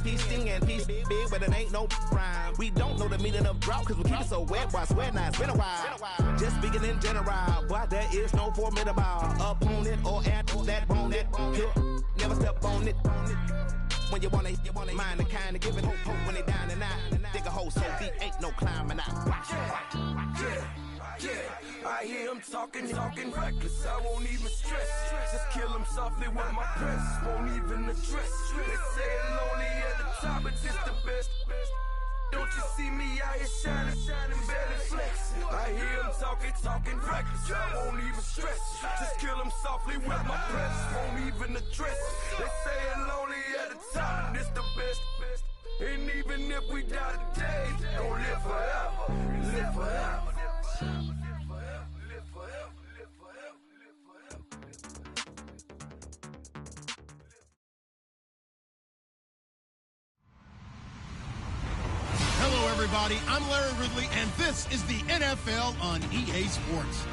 Peace sting and peace big, but it ain't no rhyme. We don't know the meaning of drought because we keep it so wet. Why swear now? It's been a while. Just speaking in general, boy, there is no formidable opponent or at that bone it. Never step on it. When you wanna mind the kind of giving hope when they down and out. Dig a hole so deep, ain't no climbing out. Yeah, I hear him talking reckless, I won't even stress. Just kill him softly with my press, won't even address. They say it lonely at the top, but it's the best. Don't you see me out here shining, barely flexing. I hear him talking reckless, I won't even stress. Just kill him softly with my press, won't even address. They say it lonely at the top, but it's the best. And even if we die today, don't live forever, live forever. Hello, everybody. I'm Larry Ridley, and this is the NFL on EA Sports.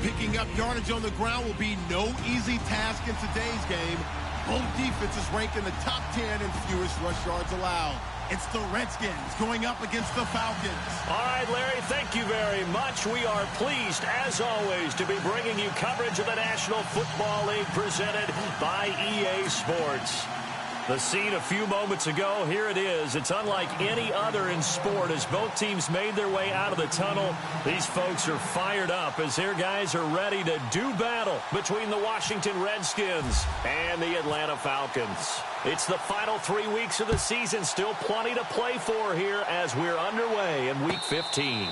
Picking up yardage on the ground will be no easy task in today's game. Both defenses rank in the top 10 in fewest rush yards allowed. It's the Redskins going up against the Falcons. All right, Larry, thank you very much. We are pleased, as always, to be bringing you coverage of the National Football League presented by EA Sports. The scene a few moments ago, here it is. It's unlike any other in sport as both teams made their way out of the tunnel. These folks are fired up as their guys are ready to do battle between the Washington Redskins and the Atlanta Falcons. It's the final 3 weeks of the season. Still plenty to play for here as we're underway in Week 15.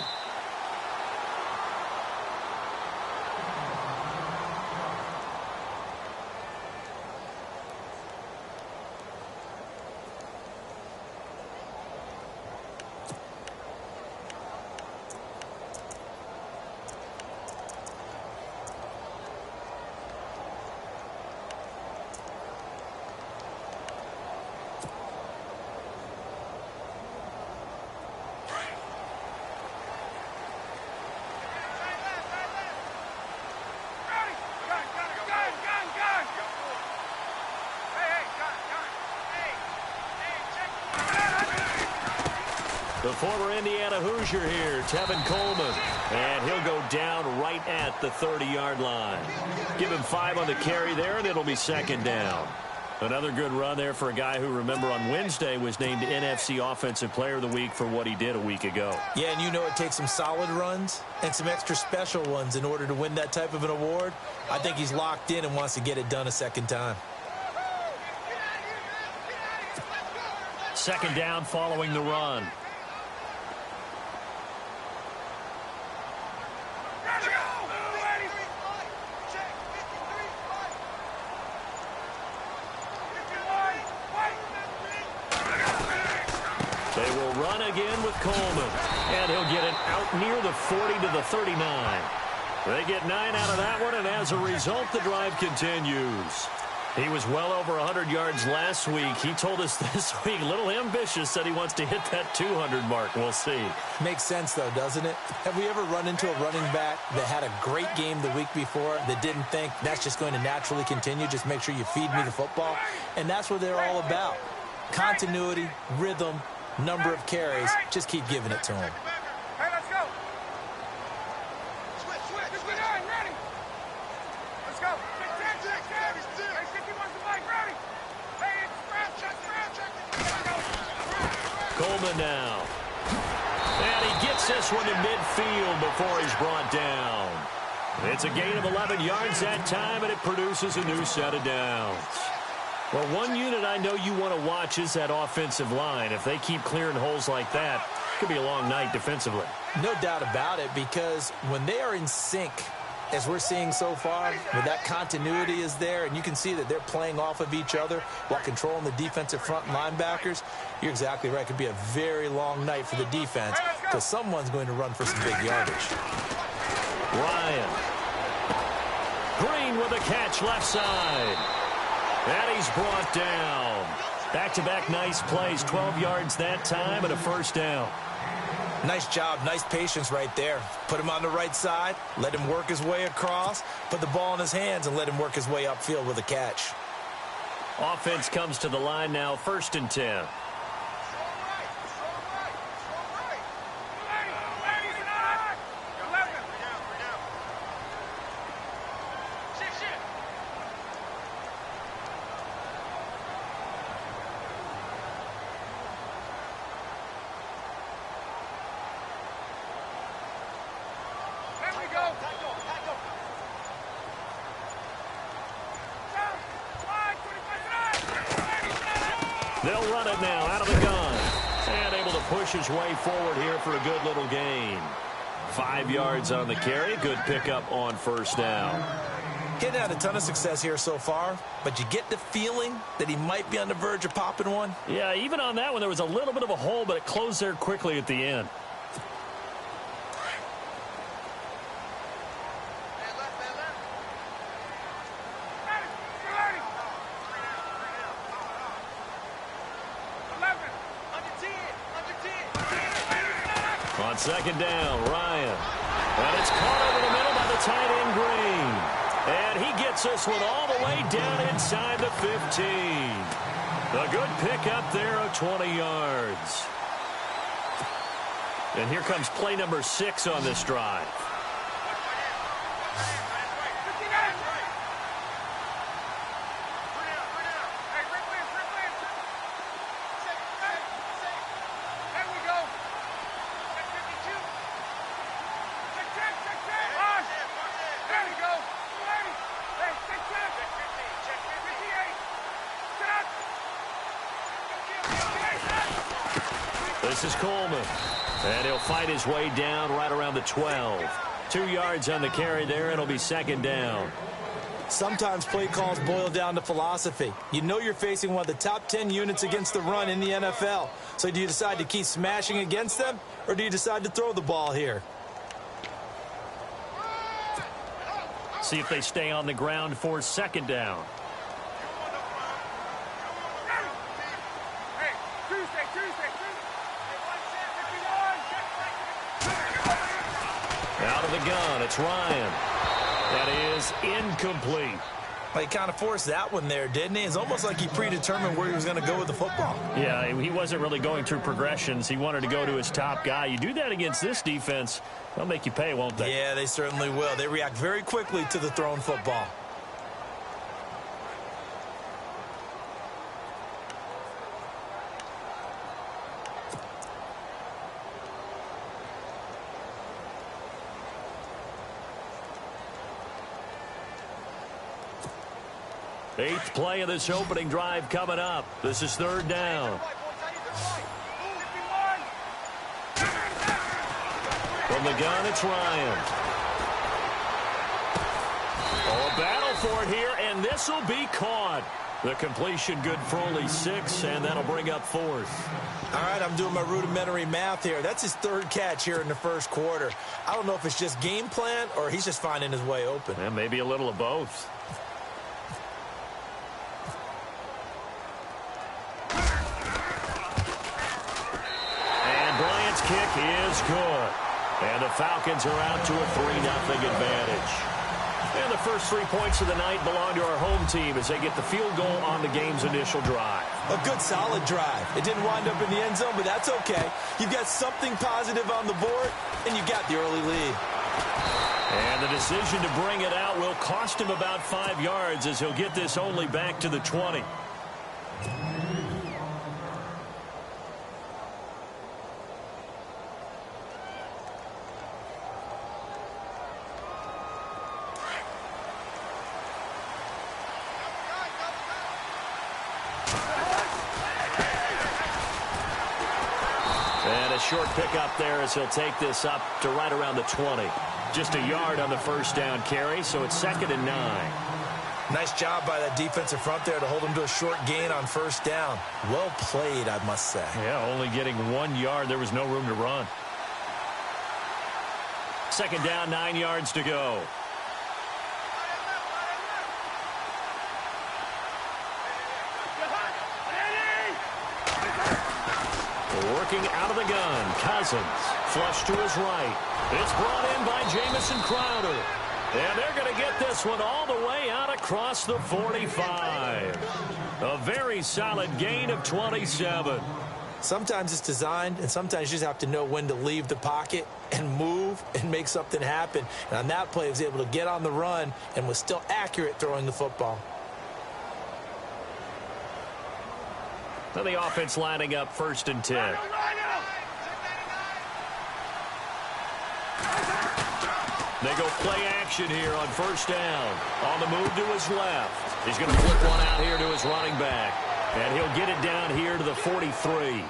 The former Indiana Hoosier here, Tevin Coleman, and he'll go down right at the 30-yard line. Give him 5 on the carry there, and it'll be second down. Another good run there for a guy who, remember, on Wednesday was named NFC Offensive Player of the Week for what he did a week ago. Yeah, and you know it takes some solid runs and some extra special ones in order to win that type of an award. I think he's locked in and wants to get it done a second time. Second down following the run. They will run again with Coleman, and he'll get it out near the 40 to the 39. They get 9 out of that one, and as a result, the drive continues. He was well over 100 yards last week. He told us this week, a little ambitious, that he wants to hit that 200 mark. We'll see. Makes sense, though, doesn't it? Have we ever run into a running back that had a great game the week before that didn't think that's just going to naturally continue? Just make sure you feed me the football. And that's what they're all about. Continuity, rhythm, number of carries. Just keep giving it to him. Hey, let's go. Switch. Ready. Let's go. Hey, Sticky wants the mic. Ready. Hey, it's check. Coleman now. And he gets this one to midfield before he's brought down. It's a gain of 11 yards that time, and it produces a new set of downs. Well, one unit I know you want to watch is that offensive line. If they keep clearing holes like that, it could be a long night defensively. No doubt about it, because when they are in sync, as we're seeing so far, where that continuity is there, and you can see that they're playing off of each other while controlling the defensive front linebackers, you're exactly right. It could be a very long night for the defense because someone's going to run for some big yardage. Ryan. Green with a catch left side. And he's brought down. Back-to-back nice plays, 12 yards that time and a first down. Nice job, nice patience right there. Put him on the right side, let him work his way across, put the ball in his hands and let him work his way upfield with a catch. Offense comes to the line now, 1st and 10. They'll run it now out of the gun. And able to push his way forward here for a good little gain. 5 yards on the carry. Good pickup on 1st down. Getting had a ton of success here so far, but you get the feeling that he might be on the verge of popping one. Yeah, even on that one, there was a little bit of a hole, but it closed there quickly at the end. On 2nd down, Ryan. And it's caught over the middle by the tight end, Green. And he gets this one all the way down inside the 15. A good pickup there of 20 yards. And here comes play number 6 on this drive. This is Coleman. And he'll fight his way down right around the 12. 2 yards on the carry there. It'll be 2nd down. Sometimes play calls boil down to philosophy. You know you're facing one of the top 10 units against the run in the NFL. So do you decide to keep smashing against them, or do you decide to throw the ball here? See if they stay on the ground for 2nd down. Out of the gun, it's Ryan. That is incomplete. Well, he kind of forced that one there, didn't he? It's almost like he predetermined where he was going to go with the football. Yeah, he wasn't really going through progressions. He wanted to go to his top guy. You do that against this defense, they'll make you pay, won't they? Yeah, they certainly will. They react very quickly to the thrown football. Eighth play of this opening drive coming up. This is 3rd down. From the gun, it's Ryan. Oh, a battle for it here, and this will be caught. The completion good for only 6, and that'll bring up 4th. All right, I'm doing my rudimentary math here. That's his 3rd catch here in the 1st quarter. I don't know if it's just game plan or he's just finding his way open. And maybe a little of both. Kick is good. And the Falcons are out to a 3-0 advantage. And the first 3 points of the night belong to our home team as they get the field goal on the game's initial drive. A good, solid drive. It didn't wind up in the end zone, but that's okay. You've got something positive on the board, and you got the early lead. And the decision to bring it out will cost him about 5 yards as he'll get this only back to the 20. Short pickup there as he'll take this up to right around the 20. Just a yard on the 1st down carry, so it's 2nd and 9. Nice job by that defensive front there to hold him to a short gain on 1st down. Well played, I must say. Yeah, only getting 1 yard. There was no room to run. 2nd down, 9 yards to go. Working out of the gun, Cousins. Flush to his right. It's brought in by Jamison Crowder. And they're going to get this one all the way out across the 45. A very solid gain of 27. Sometimes it's designed, and sometimes you just have to know when to leave the pocket and move and make something happen. And on that play, he was able to get on the run and was still accurate throwing the football. So the offense lining up 1st and 10. They go play action here on 1st down. On the move to his left. He's going to flip one out here to his running back. And he'll get it down here to the 43.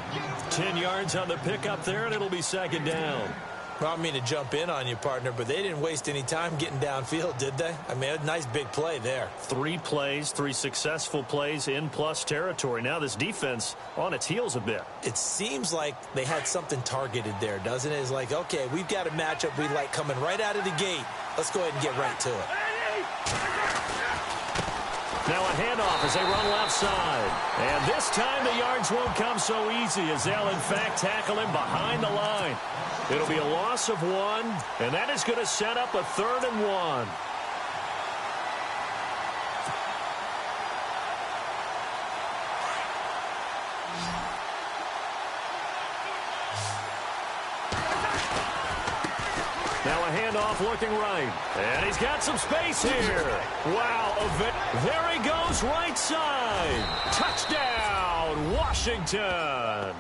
10 yards on the pickup there, and it'll be 2nd down. Well, I don't mean to jump in on you, partner, but they didn't waste any time getting downfield, did they? I mean, a nice big play there. 3 plays, 3 successful plays in plus territory. Now this defense on its heels a bit. It seems like they had something targeted there, doesn't it? It's like, okay, we've got a matchup we like coming right out of the gate. Let's go ahead and get right to it. Now a handoff as they run left side. And this time the yards won't come so easy as they'll, in fact, tackle him behind the line. It'll be a loss of 1, and that is going to set up a 3rd and 1. Now a handoff looking right. And he's got some space here. Wow. There he goes right side. Touchdown, Washington.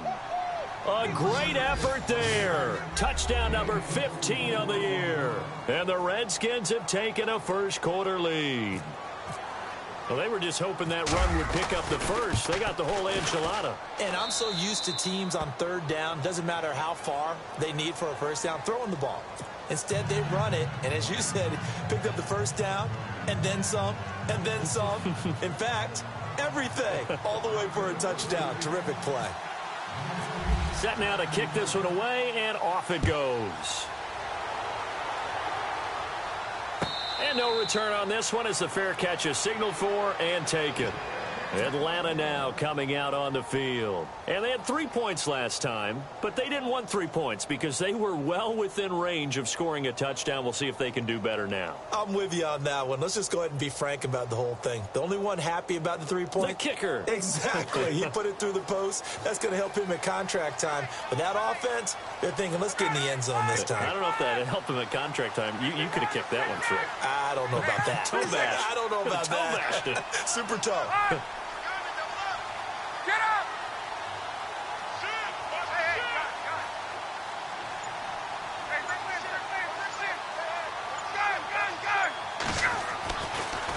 A great effort there. Touchdown number 15 of the year. And the Redskins have taken a first-quarter lead. Well, they were just hoping that run would pick up the first. They got the whole enchilada. And I'm so used to teams on 3rd down, doesn't matter how far they need for a first down, throwing the ball. Instead, they run it, and as you said, picked up the first down, and then some, and then some. In fact, everything, all the way for a touchdown. Terrific play. Set now to kick this one away, and off it goes. And no return on this one as the fair catch is signaled for and taken. Atlanta now coming out on the field. And they had 3 points last time, but they didn't want 3 points because they were well within range of scoring a touchdown. We'll see if they can do better now. I'm with you on that one. Let's just go ahead and be frank about the whole thing. The only one happy about the 3 points? The kicker. Exactly. He put it through the post. That's going to help him at contract time. But that offense, they're thinking, let's get in the end zone this time. I don't know if that helped him at contract time. You could have kicked that one through. I don't know about that. Toe bash. I don't know about that. Toe bashed it. Super toe. Get up!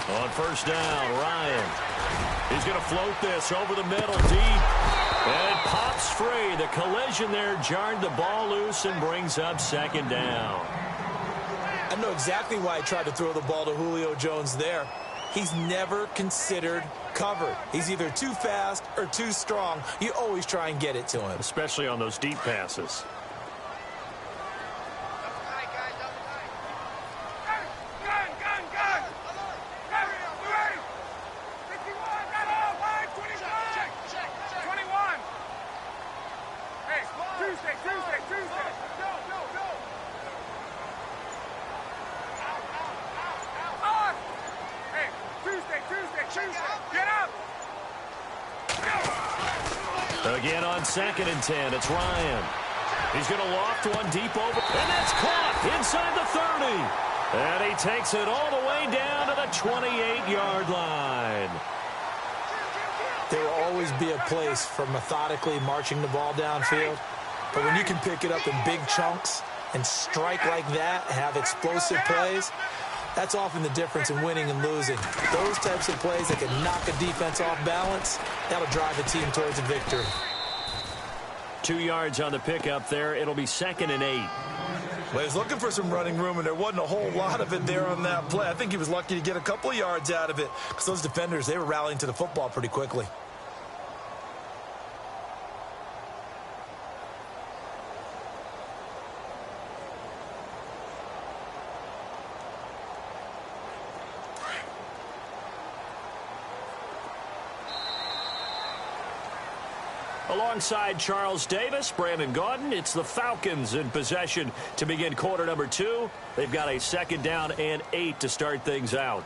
On 1st down, Ryan. He's going to float this over the middle deep. And it pops free. The collision there jarred the ball loose and brings up 2nd down. I know exactly why I tried to throw the ball to Julio Jones there. He's never considered covered. He's either too fast or too strong. You always try and get it to him. Especially on those deep passes. Again on 2nd and 10, it's Ryan. He's going to loft one deep over, and that's caught inside the 30. And he takes it all the way down to the 28-yard line. There will always be a place for methodically marching the ball downfield. But when you can pick it up in big chunks and strike like that, have explosive plays, that's often the difference in winning and losing. Those types of plays that can knock a defense off balance, that'll drive a team towards a victory. 2 yards on the pickup there. It'll be 2nd and 8. Well, he was looking for some running room, and there wasn't a whole lot of it there on that play. I think he was lucky to get a couple of yards out of it because those defenders, they were rallying to the football pretty quickly. Alongside Charles Davis, Brandon Gaudin, it's the Falcons in possession to begin quarter number 2. They've got a 2nd down and 8 to start things out.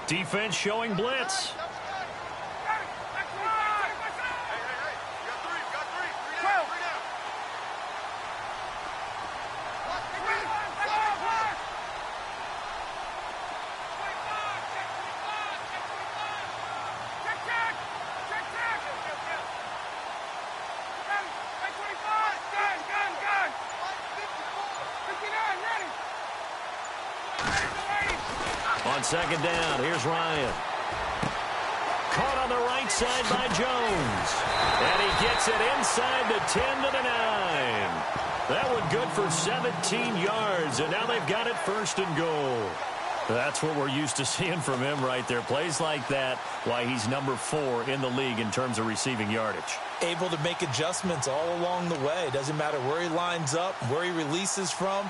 Defense showing blitz. On second down, here's Ryan. Caught on the right side by Jones. And he gets it inside the 10 to the 9. That one good for 17 yards, and now they've got it 1st and goal. That's what we're used to seeing from him right there. Plays like that, why he's number 4 in the league in terms of receiving yardage. Able to make adjustments all along the way. Doesn't matter where he lines up, where he releases from.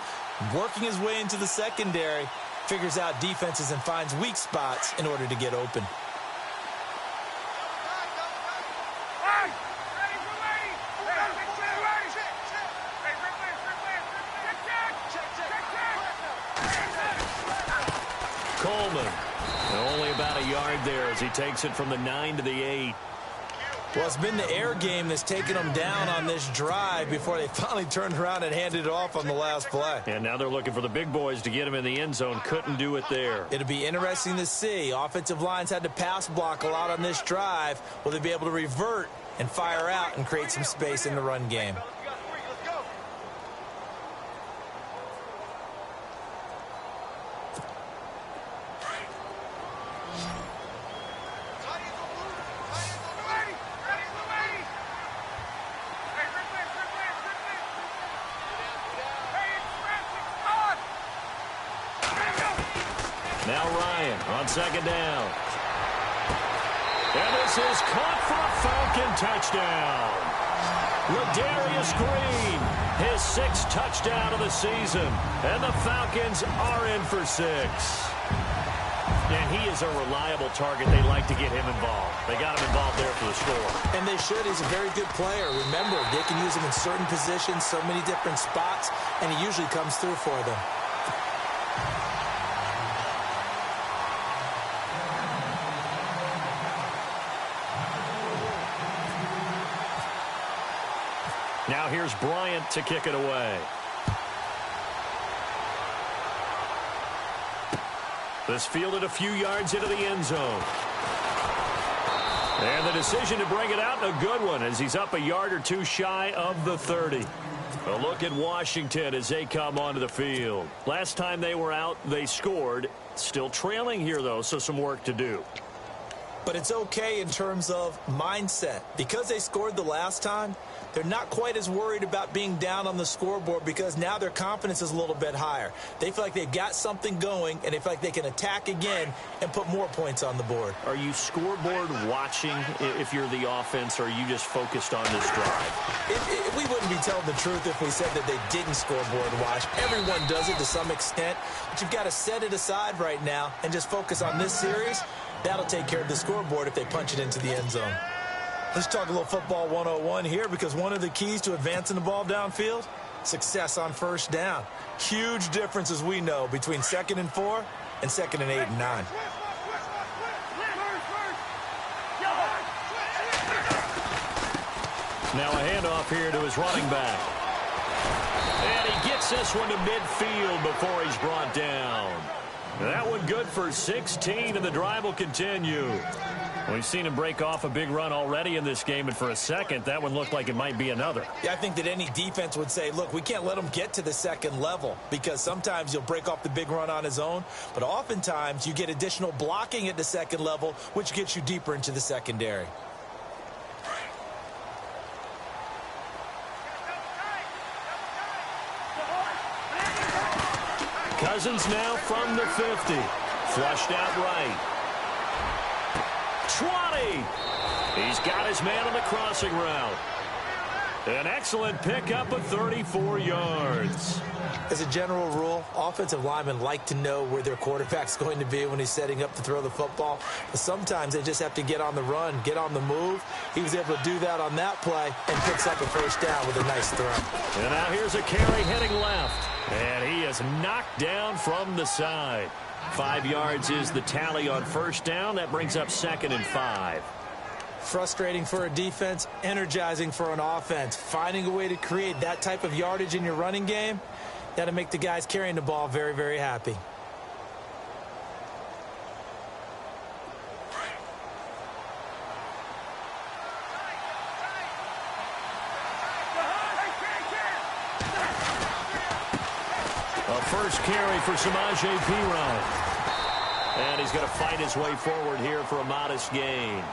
Working his way into the secondary. Figures out defenses and finds weak spots in order to get open. Coleman, only about a yard there as he takes it from the 9 to the 8. Well, it's been the air game that's taken them down on this drive before they finally turned around and handed it off on the last play. And now they're looking for the big boys to get him in the end zone. Couldn't do it there. It'll be interesting to see. Offensive lines had to pass block a lot on this drive. Will they be able to revert and fire out and create some space in the run game? Now Ryan on second down. And this is caught for a Falcon touchdown. Ladarius Green, his 6th touchdown of the season. And the Falcons are in for 6. And he is a reliable target. They like to get him involved. They got him involved there for the score. And they should. He's a very good player. Remember, they can use him in certain positions, so many different spots, and he usually comes through for them. Now here's Bryant to kick it away. This fielded a few yards into the end zone. And the decision to bring it out, a good one, as he's up a yard or two shy of the 30. A look at Washington as they come onto the field. Last time they were out, they scored. Still trailing here, though, so some work to do. But it's okay in terms of mindset. Because they scored the last time, they're not quite as worried about being down on the scoreboard because now their confidence is a little bit higher. They feel like they've got something going, and they feel like they can attack again and put more points on the board. Are you scoreboard watching if you're the offense, or are you just focused on this drive? We wouldn't be telling the truth if we said that they didn't scoreboard watch. Everyone does it to some extent, but you've got to set it aside right now and just focus on this series. That'll take care of the scoreboard if they punch it into the end zone. Let's talk a little football 101 here, because one of the keys to advancing the ball downfield, success on first down. Huge difference, as we know, between 2nd and 4 and 2nd and 8 and 9. Now a handoff here to his running back. And he gets this one to midfield before he's brought down. That one good for 16, and the drive will continue. We've seen him break off a big run already in this game, and for a second, that one looked like it might be another. Yeah, I think that any defense would say, look, we can't let him get to the 2nd level, because sometimes you'll break off the big run on his own, but oftentimes you get additional blocking at the 2nd level, which gets you deeper into the secondary. Cousins now from the 50. Flushed out right. 20. He's got his man on the crossing route. An excellent pickup of 34 yards. As a general rule, offensive linemen like to know where their quarterback's going to be when he's setting up to throw the football. But sometimes they just have to get on the run, get on the move. He was able to do that on that play and picks up a first down with a nice throw. And now here's a carry heading left. And he is knocked down from the side. 5 yards is the tally on first down. That brings up 2nd and 5. Frustrating for a defense, energizing for an offense. Finding a way to create that type of yardage in your running game, that'll make the guys carrying the ball very, very happy. A first carry for Samaje Perine. And he's going to fight his way forward here for a modest gain.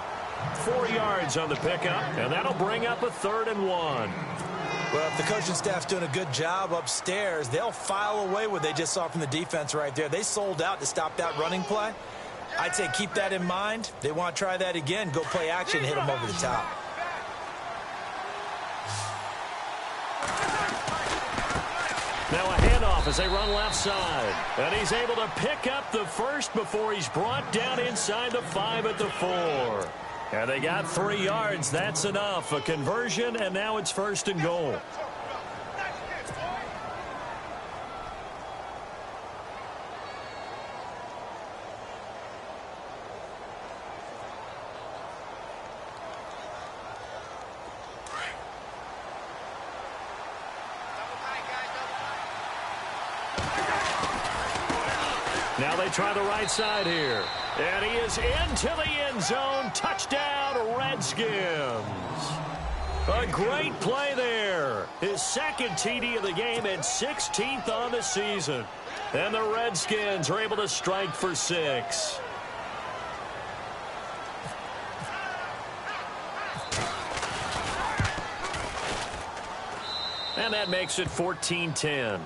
4 yards on the pickup, and that'll bring up a 3rd and 1. Well, if the coaching staff's doing a good job upstairs, they'll file away what they just saw from the defense right there. They sold out to stop that running play. I'd say keep that in mind. They want to try that again. Go play action, hit them over the top. Now a handoff as they run left side. And he's able to pick up the first before he's brought down inside the 5 at the 4. And they got 3 yards. That's enough. A conversion, and now it's 1st and goal. Now they try the right side here. And he is into the end zone. Touchdown, Redskins. A great play there. His 2nd TD of the game and 16th on the season. And the Redskins are able to strike for 6. And that makes it 14-10.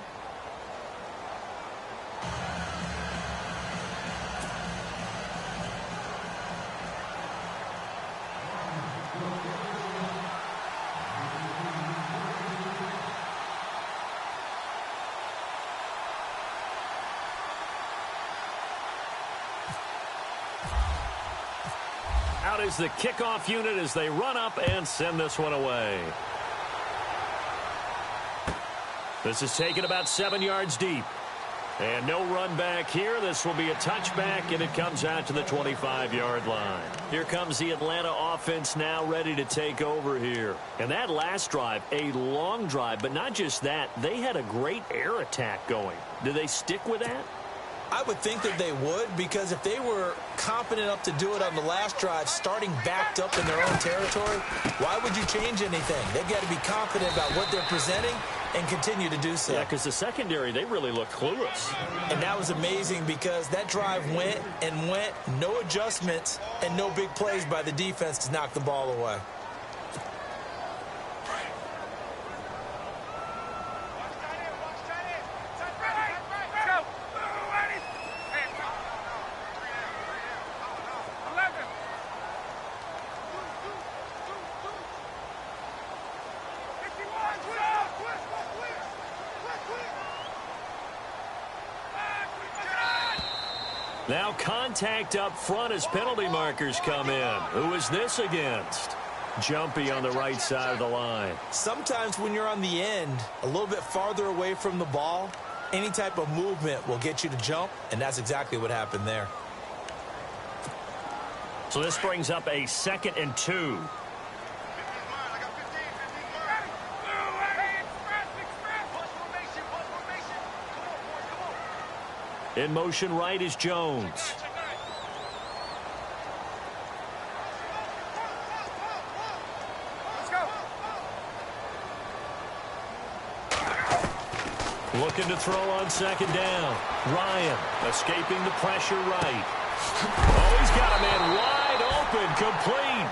Out is the kickoff unit as they run up and send this one away. This is taken about 7 yards deep. And no run back here. This will be a touchback, and it comes out to the 25-yard line. Here comes the Atlanta offense now ready to take over here. And that last drive, a long drive, but not just that. They had a great air attack going. Do they stick with that? I would think that they would, because if they were confident enough to do it on the last drive, starting backed up in their own territory, why would you change anything? They've got to be confident about what they're presenting and continue to do so. Yeah, because the secondary, they really look clueless. And that was amazing because that drive went and went, no adjustments and no big plays by the defense to knock the ball away. Now contact up front as penalty markers come in. Who is this against? Jumpy on the right side of the line. Sometimes when you're on the end, a little bit farther away from the ball, any type of movement will get you to jump, and that's exactly what happened there. So this brings up a 2nd and 2. In motion right is Jones. Looking to throw on 2nd down. Ryan escaping the pressure right. Oh, he's got a man wide open, complete.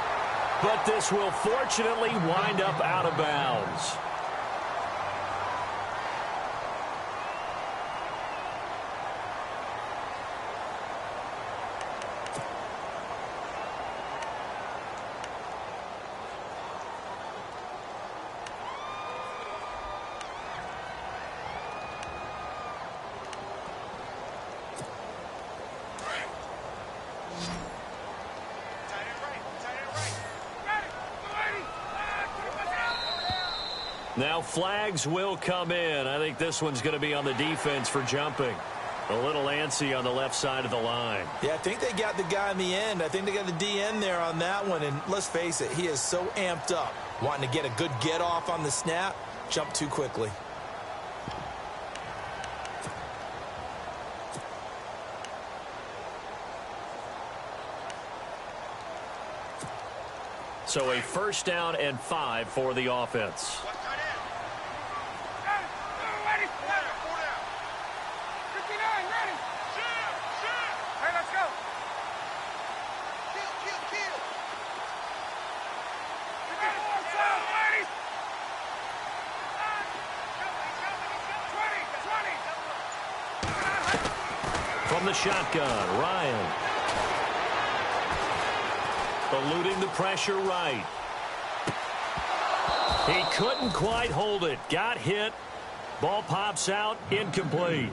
But this will fortunately wind up out of bounds. Now flags will come in. I think this one's going to be on the defense for jumping. A little antsy on the left side of the line. Yeah, I think they got the guy in the end. I think they got the DN there on that one. And let's face it, he is so amped up, wanting to get a good get off on the snap, jump too quickly. So a first down and 5 for the offense. From the shotgun, Ryan. Eluding the pressure right. He couldn't quite hold it. Got hit. Ball pops out. Incomplete.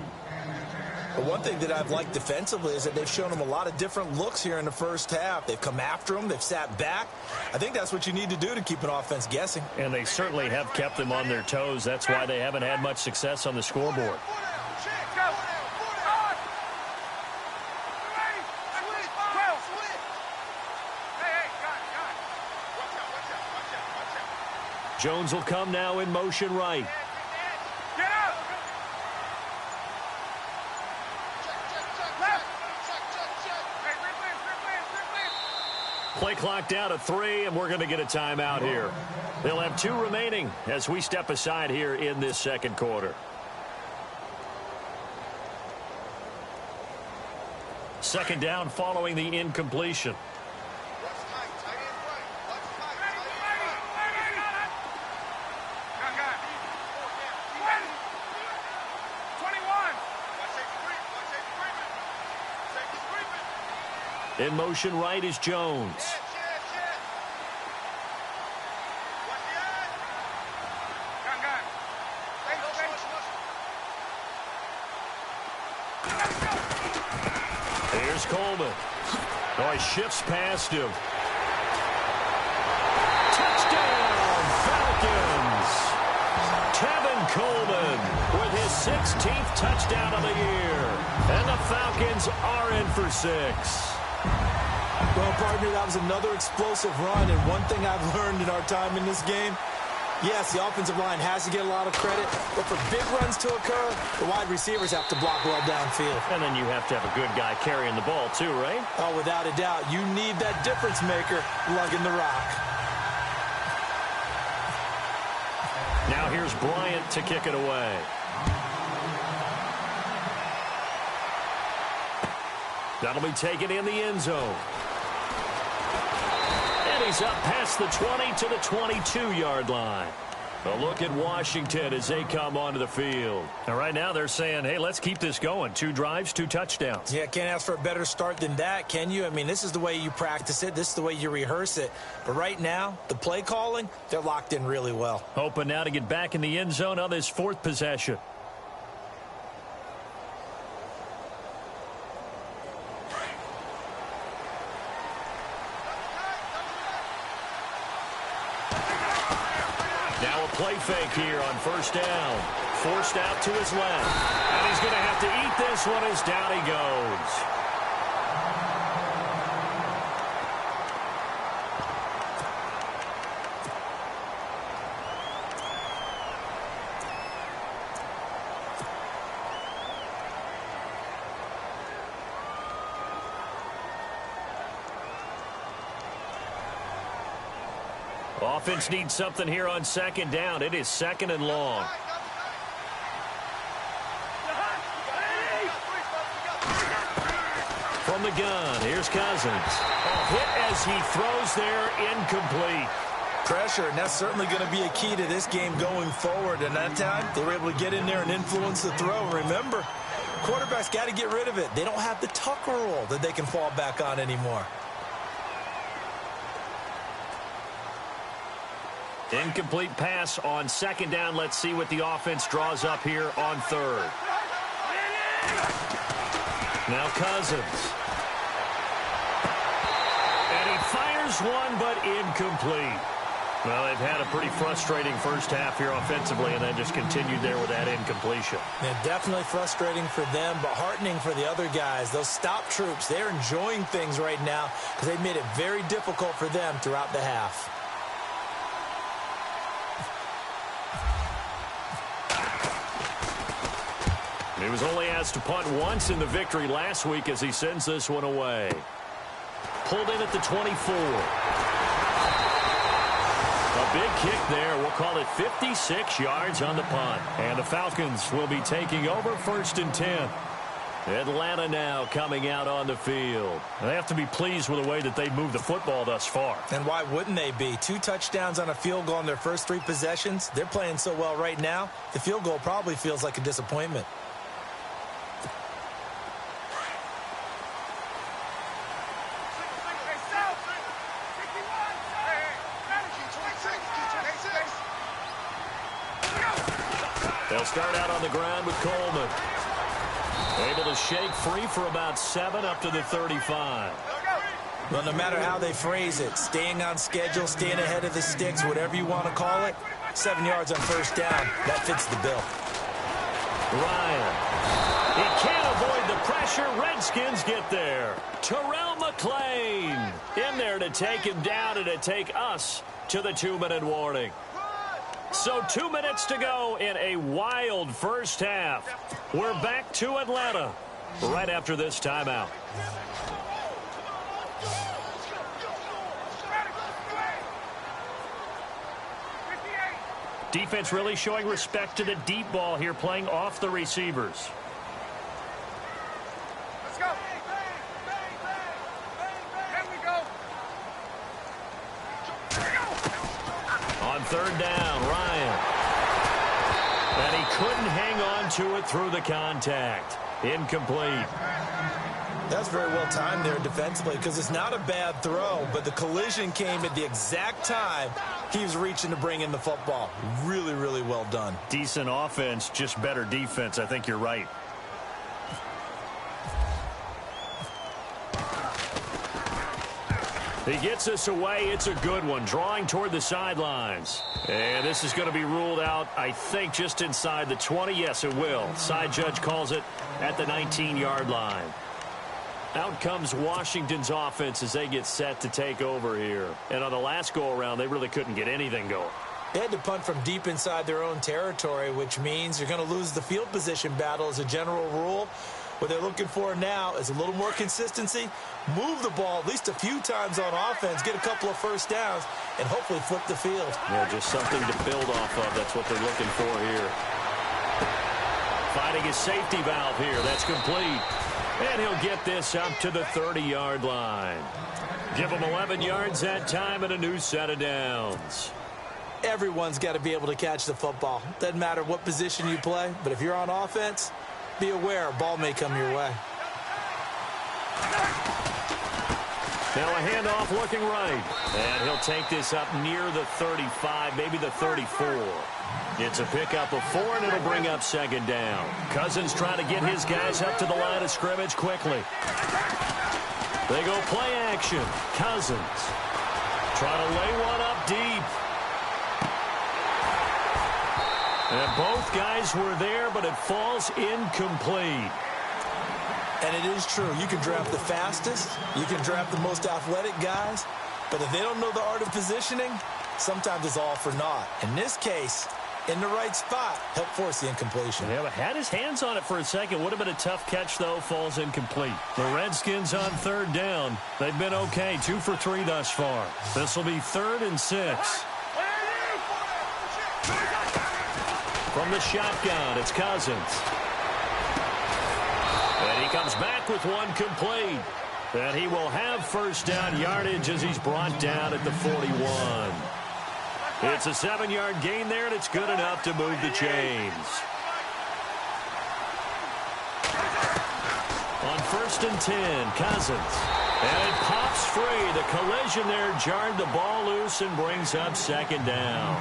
But one thing that I've liked defensively is that they've shown him a lot of different looks here in the first half. They've come after him. They've sat back. I think that's what you need to do to keep an offense guessing. And they certainly have kept them on their toes. That's why they haven't had much success on the scoreboard. Jones will come now in motion right. Get up! Play clock down to 3, and we're going to get a timeout here. They'll have 2 remaining as we step aside here in this second quarter. Second down following the incompletion. In motion right is Jones. Here's Coleman. Oh, he shifts past him. Touchdown, Falcons. Kevin Coleman with his 16th touchdown of the year. And the Falcons are in for 6. Well, partner, that was another explosive run, and one thing I've learned in our time in this game, yes, the offensive line has to get a lot of credit, but for big runs to occur, the wide receivers have to block well downfield. And then you have to have a good guy carrying the ball too, right? Oh, without a doubt. You need that difference maker lugging the rock. Now here's Bryant to kick it away. That'll be taken in the end zone. And he's up past the 20 to the 22-yard line. A look at Washington as they come onto the field. And right now they're saying, hey, let's keep this going. 2 drives, 2 touchdowns. Yeah, can't ask for a better start than that, can you? I mean, this is the way you practice it. This is the way you rehearse it. But right now, the play calling, they're locked in really well. Hoping now to get back in the end zone on this 4th possession. Play fake here on first down. Forced out to his left. And he's going to have to eat this one as down he goes. Offense needs something here on second down. It is 2nd and long. From the gun, here's Cousins. Hit as he throws there, incomplete. Pressure, and that's certainly going to be a key to this game going forward. And that time, they were able to get in there and influence the throw. Remember, quarterbacks got to get rid of it. They don't have the Tucker rule that they can fall back on anymore. Incomplete pass on second down. Let's see what the offense draws up here on 3rd. Now Cousins. And he fires one, but incomplete. Well, they've had a pretty frustrating first half here offensively, and then just continued there with that incompletion. Yeah, definitely frustrating for them, but heartening for the other guys. Those stop troops, they're enjoying things right now because they've made it very difficult for them throughout the half. He was only asked to punt once in the victory last week as he sends this one away. Pulled in at the 24. A big kick there. We'll call it 56 yards on the punt. And the Falcons will be taking over 1st and 10. Atlanta now coming out on the field. They have to be pleased with the way that they've moved the football thus far. And why wouldn't they be? 2 touchdowns on a field goal in their first 3 possessions. They're playing so well right now, the field goal probably feels like a disappointment. They'll start out on the ground with Coleman. Able to shake free for about 7 up to the 35. Well, no matter how they phrase it, staying on schedule, staying ahead of the sticks, whatever you want to call it, 7 yards on first down, that fits the bill. Ryan. He can't avoid the pressure. Redskins get there. Terrell McClain in there to take him down and to take us to the 2-minute warning. So 2 minutes to go in a wild first half. We're back to Atlanta right after this timeout. Defense really showing respect to the deep ball here, playing off the receivers. Let's go. There we go. On 3rd down, Ryan. And he couldn't hang on to it through the contact. Incomplete. That's very well timed there defensively because it's not a bad throw, but the collision came at the exact time he was reaching to bring in the football. Really, really well done. Decent offense, just better defense. I think you're right. He gets us away. It's a good one. Drawing toward the sidelines. And this is going to be ruled out, I think, just inside the 20. Yes, it will. Side judge calls it at the 19-yard line. Out comes Washington's offense as they get set to take over here. And on the last go-around, they really couldn't get anything going. They had to punt from deep inside their own territory, which means you're going to lose the field position battle as a general rule. What they're looking for now is a little more consistency, move the ball at least a few times on offense, get a couple of first downs, and hopefully flip the field. Yeah, just something to build off of. That's what they're looking for here. Finding his safety valve here. That's complete. And he'll get this up to the 30-yard line. Give him 11 yards that time and a new set of downs. Everyone's got to be able to catch the football. Doesn't matter what position you play, but if you're on offense, be aware a ball may come your way. Now a handoff looking right. And he'll take this up near the 35, maybe the 34. It's a pickup of 4, and it'll bring up 2nd down. Cousins trying to get his guys up to the line of scrimmage quickly. They go play action. Cousins trying to lay one up deep. And both guys were there, but it falls incomplete. And it is true. You can draft the fastest. You can draft the most athletic guys. But if they don't know the art of positioning, sometimes it's all for naught. In this case, in the right spot, help force the incompletion. Yeah, but had his hands on it for a second. Would have been a tough catch, though. Falls incomplete. The Redskins on 3rd down. They've been okay. 2 for 3 thus far. This will be 3rd and 6. From the shotgun, it's Cousins. And he comes back with one complete. And he will have first down yardage as he's brought down at the 41. It's a 7-yard gain there, and it's good enough to move the chains. On 1st and 10, Cousins. And it pops free. The collision there jarred the ball loose and brings up 2nd down.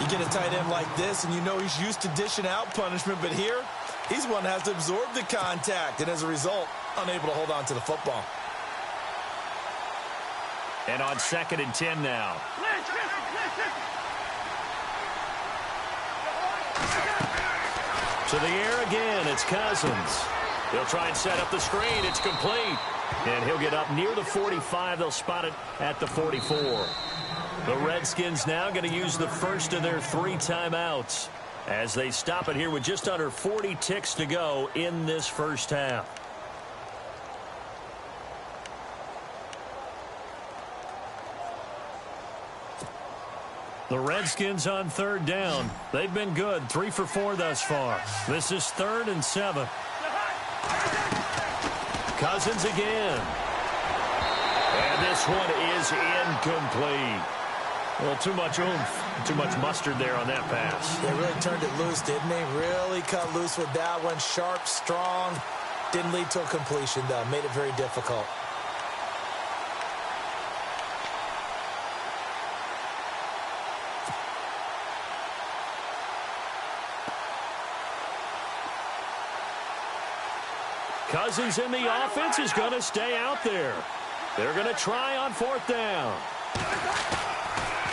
You get a tight end like this, and you know he's used to dishing out punishment, but here, he's one that has to absorb the contact, and as a result, unable to hold on to the football. And on 2nd and 10 now. To the air again, it's Cousins. He'll try and set up the screen. It's complete. And he'll get up near the 45. They'll spot it at the 44. The Redskins now going to use the first of their 3 timeouts as they stop it here with just under 40 ticks to go in this first half. The Redskins on 3rd down. They've been good, 3 for 4 thus far. This is 3rd and 7. Cousins again. And this one is incomplete. Well, too much oomph, too much mustard there on that pass. They really turned it loose, didn't they? Really cut loose with that one. Sharp, strong. Didn't lead to a completion, though. Made it very difficult. Cousins in the offense is going to stay out there. They're going to try on 4th down.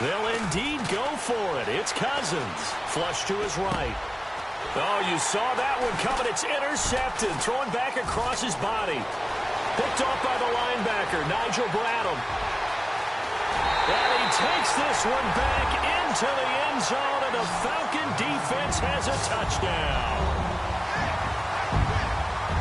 They'll indeed go for it. It's Cousins. Flush to his right. Oh, you saw that one coming. It's intercepted. Thrown back across his body. Picked off by the linebacker, Nigel Bradham. And he takes this one back into the end zone, and the Falcon defense has a touchdown.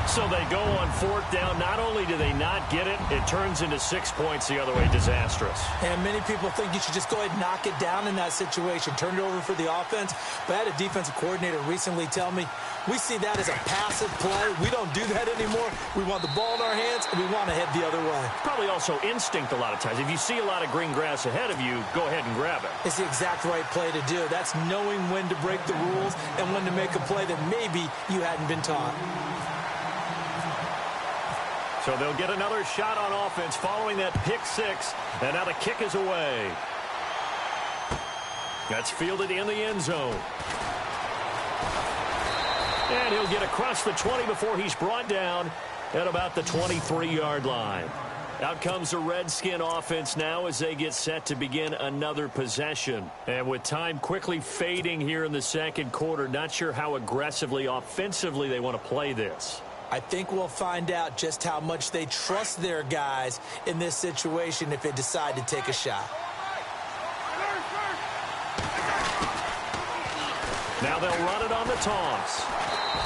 So they go on 4th down. Not only do they not get it, it turns into 6 points the other way. Disastrous. And many people think you should just go ahead and knock it down in that situation. Turn it over for the offense. But I had a defensive coordinator recently tell me, we see that as a passive play. We don't do that anymore. We want the ball in our hands, and we want to head the other way. Probably also instinct a lot of times. If you see a lot of green grass ahead of you, go ahead and grab it. It's the exact right play to do. That's knowing when to break the rules and when to make a play that maybe you hadn't been taught. So they'll get another shot on offense following that pick 6. And now the kick is away. That's fielded in the end zone. And he'll get across the 20 before he's brought down at about the 23-yard line. Out comes the Redskin offense now as they get set to begin another possession. And with time quickly fading here in the second quarter, not sure how aggressively, offensively they want to play this. I think we'll find out just how much they trust their guys in this situation if they decide to take a shot. Now they'll run it on the toss.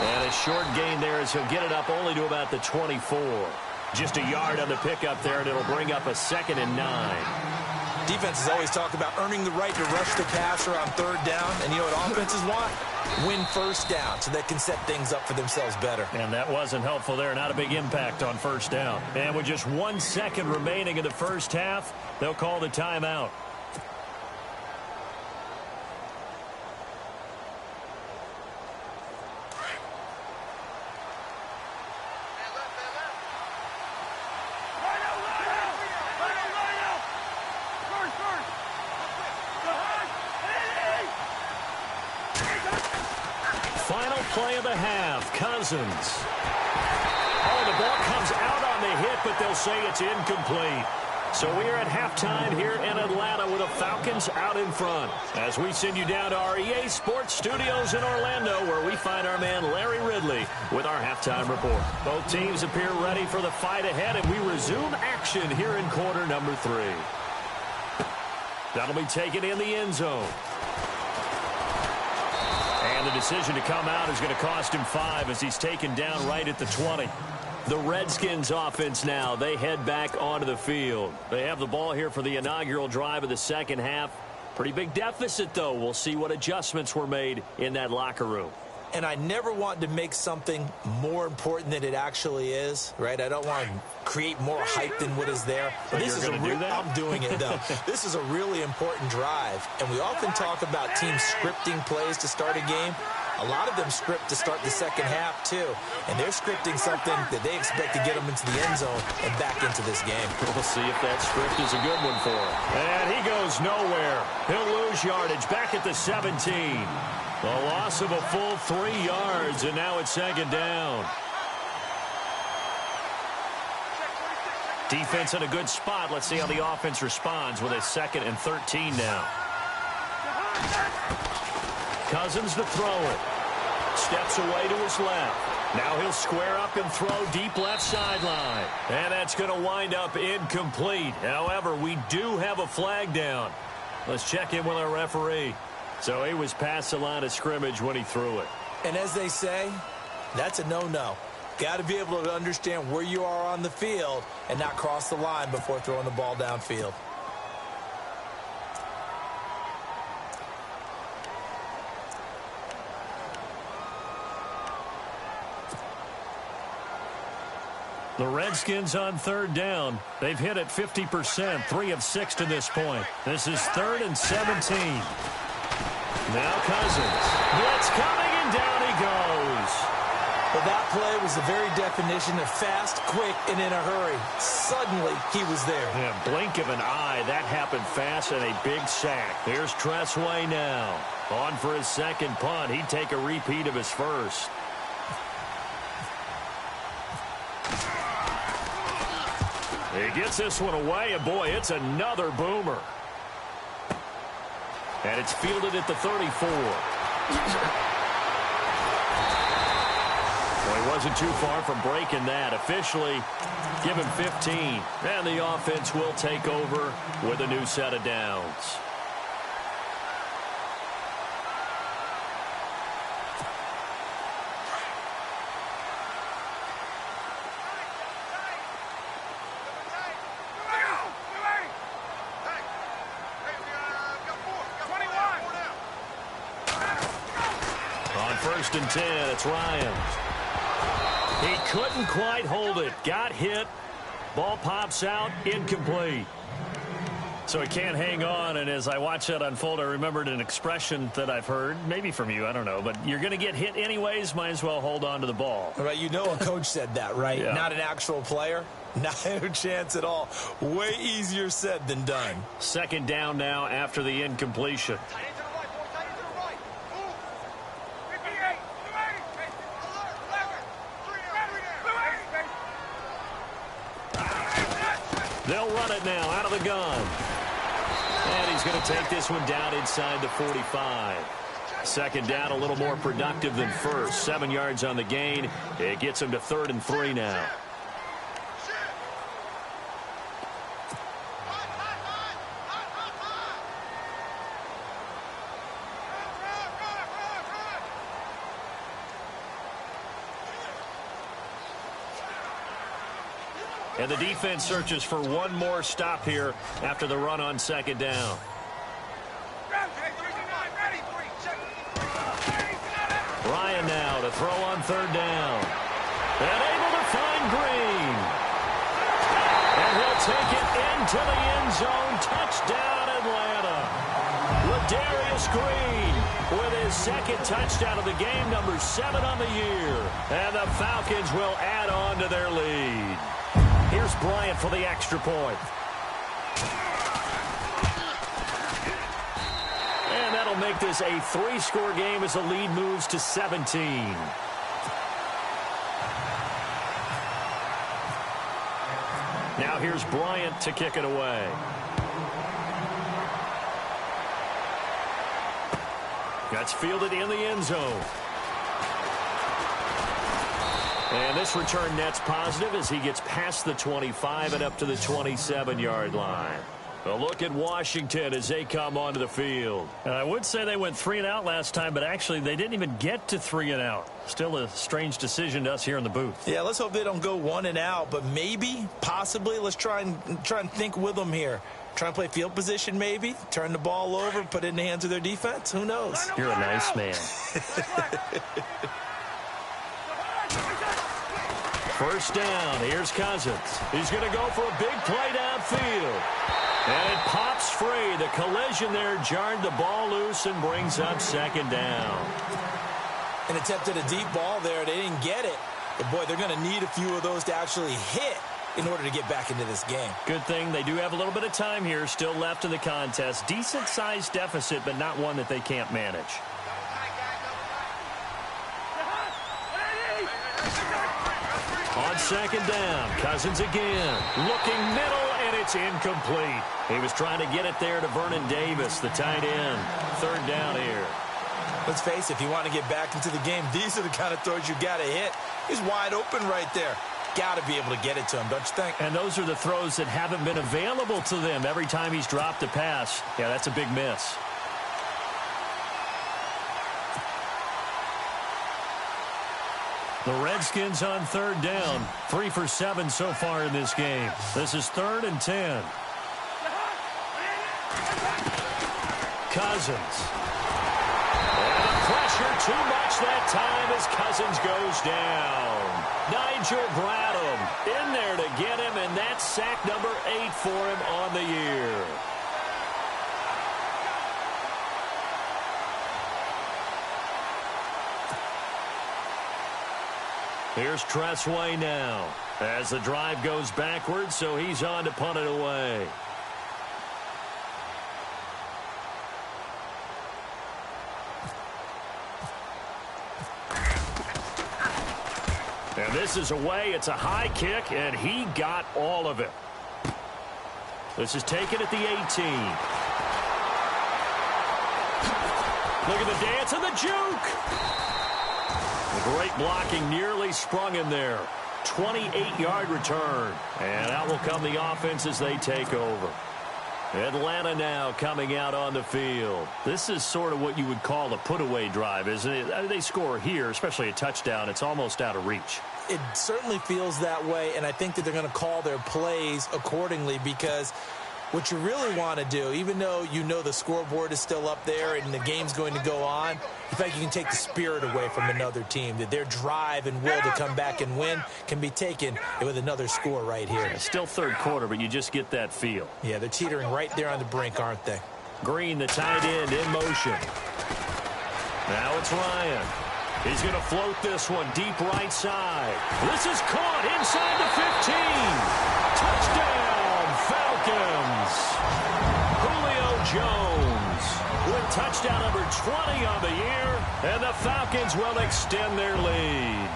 And a short gain there as he'll get it up only to about the 24. Just a yard on the pickup there, and it'll bring up a 2nd and 9. Defenses always talk about earning the right to rush the passer on 3rd down. And you know what offenses want? Win 1st down so they can set things up for themselves better. And that wasn't helpful there. Not a big impact on 1st down. And with just 1 second remaining in the first half, they'll call the timeout. Play of the half, Cousins. Oh, the ball comes out on the hit, but they'll say it's incomplete. So we are at halftime here in Atlanta with the Falcons out in front. As we send you down to our EA Sports Studios in Orlando, where we find our man Larry Ridley with our halftime report. Both teams appear ready for the fight ahead, and we resume action here in quarter number 3. That'll be taken in the end zone. And the decision to come out is going to cost him 5 as he's taken down right at the 20. The Redskins offense now, they head back onto the field. They have the ball here for the inaugural drive of the second half. Pretty big deficit, though. We'll see what adjustments were made in that locker room. And I never want to make something more important than it actually is, right? I don't want to create more hype than what is there. But this is I'm doing it, though. This is a really important drive. And we often talk about teams scripting plays to start a game. A lot of them script to start the second half, too. And they're scripting something that they expect to get them into the end zone and back into this game. We'll see if that script is a good one for him. And he goes nowhere. He'll lose yardage back at the 17. The loss of a full 3 yards, and now it's 2nd down. Defense in a good spot. Let's see how the offense responds with a 2nd and 13 now. Cousins to throw it. Steps away to his left. Now he'll square up and throw deep left sideline. And that's going to wind up incomplete. However, we do have a flag down. Let's check in with our referee. So he was past the line of scrimmage when he threw it. And as they say, that's a no-no. Got to be able to understand where you are on the field and not cross the line before throwing the ball downfield. The Redskins on third down. They've hit it 50%, 3 of 6 to this point. This is 3rd and 17. Now Cousins. Blitz coming, and down he goes. But that play was the very definition of fast, quick, and in a hurry. Suddenly, he was there. Yeah, blink of an eye. That happened fast and a big sack. Here's Tressway now. On for his second punt. He'd take a repeat of his first. He gets this one away, and boy, it's another boomer. And it's fielded at the 34. Well, he wasn't too far from breaking that. Officially, give him 15. And the offense will take over with a new set of downs. First and 10, it's Ryan. He couldn't quite hold it. Got hit. Ball pops out, incomplete. So he can't hang on, and as I watch that unfold, I remembered an expression that I've heard, maybe from you, I don't know, but you're going to get hit anyways, might as well hold on to the ball. Right, you know a coach said that, right? Yeah. Not an actual player. Not a chance at all. Way easier said than done. Second down now after the incompletion. They'll run it now out of the gun. And he's going to take this one down inside the 45. Second down a little more productive than first. 7 yards on the gain. It gets him to 3rd and 3 now. And the defense searches for one more stop here after the run on second down. Ryan now to throw on third down. And able to find Green. And he'll take it into the end zone. Touchdown, Atlanta. Ladarius Green with his second touchdown of the game, number 7 on the year. And the Falcons will add on to their lead. Here's Bryant for the extra point. And that'll make this a 3-score game as the lead moves to 17. Now here's Bryant to kick it away. That's fielded in the end zone. And this return net's positive as he gets past the 25 and up to the 27-yard line. A look at Washington as they come onto the field. I would say they went 3 and out last time, but actually they didn't even get to 3 and out. Still a strange decision to us here in the booth. Yeah, let's hope they don't go 1 and out, but maybe, possibly, let's try and think with them here. Try and play field position maybe, turn the ball over, put it in the hands of their defense. Who knows? You're a nice man. First down, here's Cousins. He's going to go for a big play downfield. And it pops free. The collision there jarred the ball loose and brings up second down. An attempt at a deep ball there. They didn't get it. But, boy, they're going to need a few of those to actually hit in order to get back into this game. Good thing they do have a little bit of time here still left in the contest. Decent-sized deficit, but not one that they can't manage. On second down, Cousins again. Looking middle, and and it's incomplete. He was trying to get it there to Vernon Davis, the tight end. Third down here. Let's face it, if you want to get back into the game, these are the kind of throws you got to hit. He's wide open right there. Got to be able to get it to him, don't you think? And those are the throws that haven't been available to them every time he's dropped a pass. Yeah, that's a big miss. The Redskins on third down. 3 for 7 so far in this game. This is 3rd and 10. Cousins. And the pressure too much that time as Cousins goes down. Nigel Bradham in there to get him, and that's sack number 8 for him on the year. Here's Tressway now as the drive goes backwards, so he's on to punt it away. And this is away. It's a high kick, and he got all of it. This is taken at the 18. Look at the dance and the juke. The great blocking nearly sprung him there. 28-yard return. And out will come the offense as they take over. Atlanta now coming out on the field. This is sort of what you would call a put-away drive, isn't it? They score here, especially a touchdown. It's almost out of reach. It certainly feels that way, and I think that they're going to call their plays accordingly, because what you really want to do, even though you know the scoreboard is still up there and the game's going to go on, in fact, you can take the spirit away from another team, that their drive and will to come back and win can be taken with another score right here. It's still third quarter, but you just get that feel. Yeah, they're teetering right there on the brink, aren't they? Green, the tight end, in motion. Now it's Ryan. He's going to float this one deep right side. This is caught inside the 15. Touchdown, Falcons. Julio Jones with touchdown number 20 on the year, and the Falcons will extend their lead.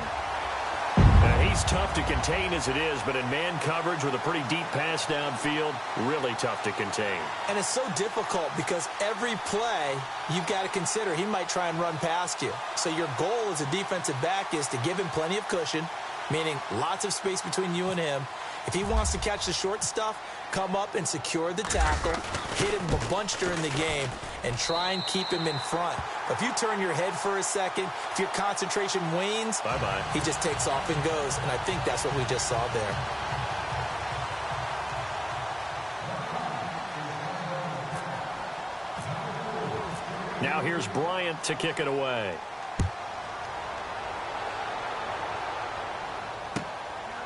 Now, he's tough to contain as it is, but in man coverage with a pretty deep pass downfield, really tough to contain. And it's so difficult because every play you've got to consider he might try and run past you. So your goal as a defensive back is to give him plenty of cushion, meaning lots of space between you and him. If he wants to catch the short stuff, come up and secure the tackle, hit him a bunch during the game, and try and keep him in front. If you turn your head for a second, if your concentration wanes, bye-bye. He just takes off and goes, and I think that's what we just saw there. Now here's Bryant to kick it away.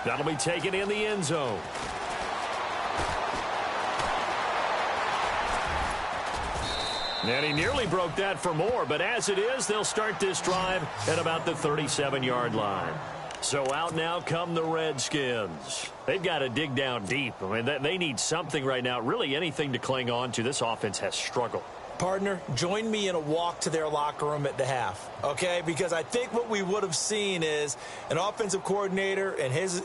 That'll be taken in the end zone. And he nearly broke that for more, but as it is, they'll start this drive at about the 37-yard line. So out now come the Redskins. They've got to dig down deep. I mean, they need something right now, really anything to cling on to. This offense has struggled. Partner, join me in a walk to their locker room at the half, okay? Because I think what we would have seen is an offensive coordinator and his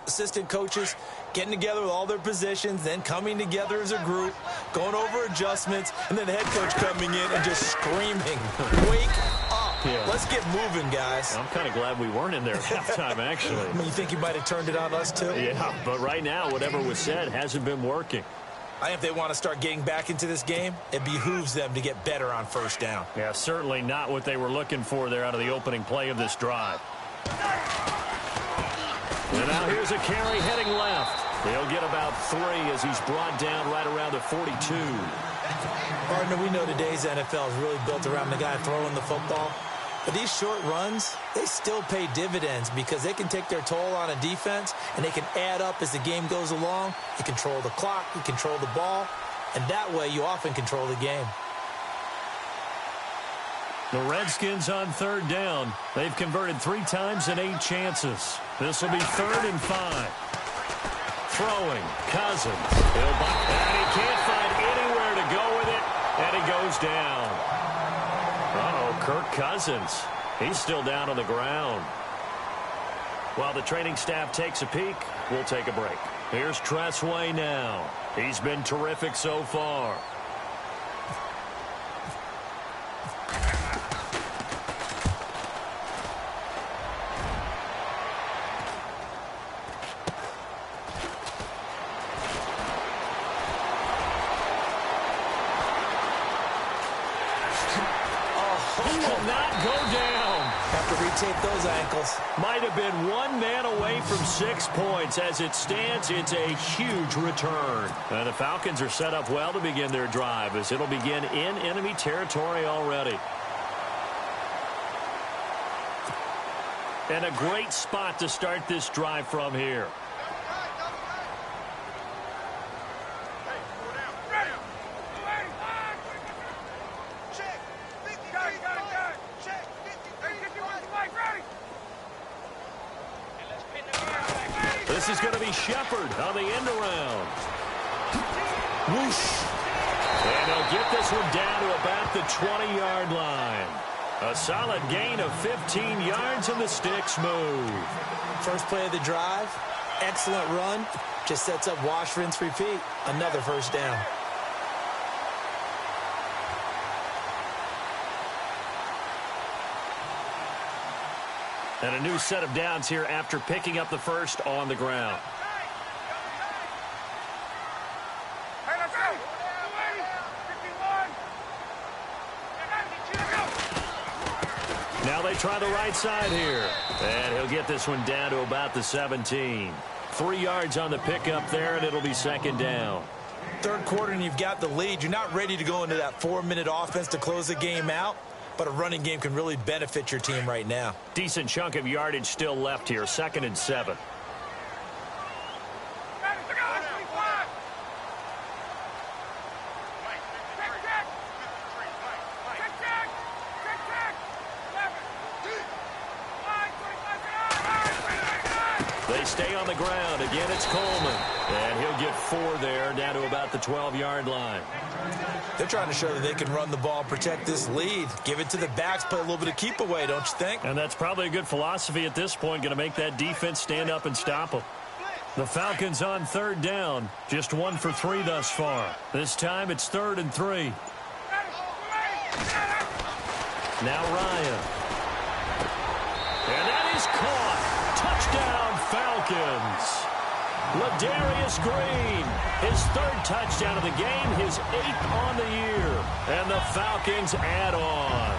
assistant coaches getting together with all their positions, then coming together as a group, going over adjustments, and then the head coach coming in and just screaming, wake up. Yeah. Let's get moving, guys. I'm kind of glad we weren't in there at halftime, actually. You think he might have turned it on us, too? Yeah, but right now, whatever was said hasn't been working. I think if they want to start getting back into this game, it behooves them to get better on first down. Yeah, certainly not what they were looking for there out of the opening play of this drive. And now here's a carry heading left. He'll get about 3 as he's brought down right around the 42. Partner, we know today's NFL is really built around the guy throwing the football. But these short runs, they still pay dividends because they can take their toll on a defense and they can add up as the game goes along. You control the clock, you control the ball, and that way you often control the game. The Redskins on third down. They've converted 3 times in 8 chances. This will be 3rd and 5. Throwing, Cousins. And he can't find anywhere to go with it, and he goes down. Kirk Cousins. He's still down on the ground. While the training staff takes a peek, we'll take a break. Here's Tressway now. He's been terrific so far. He will not go down. Have to retape those ankles. Might have been one man away from 6 points. As it stands, it's a huge return. And the Falcons are set up well to begin their drive, as it'll begin in enemy territory already. And a great spot to start this drive from here. This is going to be Shepard on the end around. Whoosh. And he'll get this one down to about the 20-yard line. A solid gain of 15 yards, and the sticks move. First play of the drive, excellent run. Just sets up wash, rinse, repeat. Another first down. And a new set of downs here after picking up the first on the ground. Hey, let's go. 51. Now they try the right side here. And he'll get this one down to about the 17. 3 yards on the pickup there, and it'll be second down. Third quarter, and you've got the lead. You're not ready to go into that 4-minute offense to close the game out. But a running game can really benefit your team right now. Decent chunk of yardage still left here. 2nd and 7. They stay on the ground. Again, it's Coleman. And he'll get 4 there, down to about the 12-yard line. They're trying to show that they can run the ball, protect this lead. Give it to the backs, play a little bit of keep away, don't you think? And that's probably a good philosophy at this point, going to make that defense stand up and stop them. The Falcons on 3rd down. Just 1 for 3 thus far. This time it's 3rd and 3. Now Ryan. And that is caught. Touchdown, Falcons. Ladarius Green, his 3rd touchdown of the game, his 8th on the year. And the Falcons add on.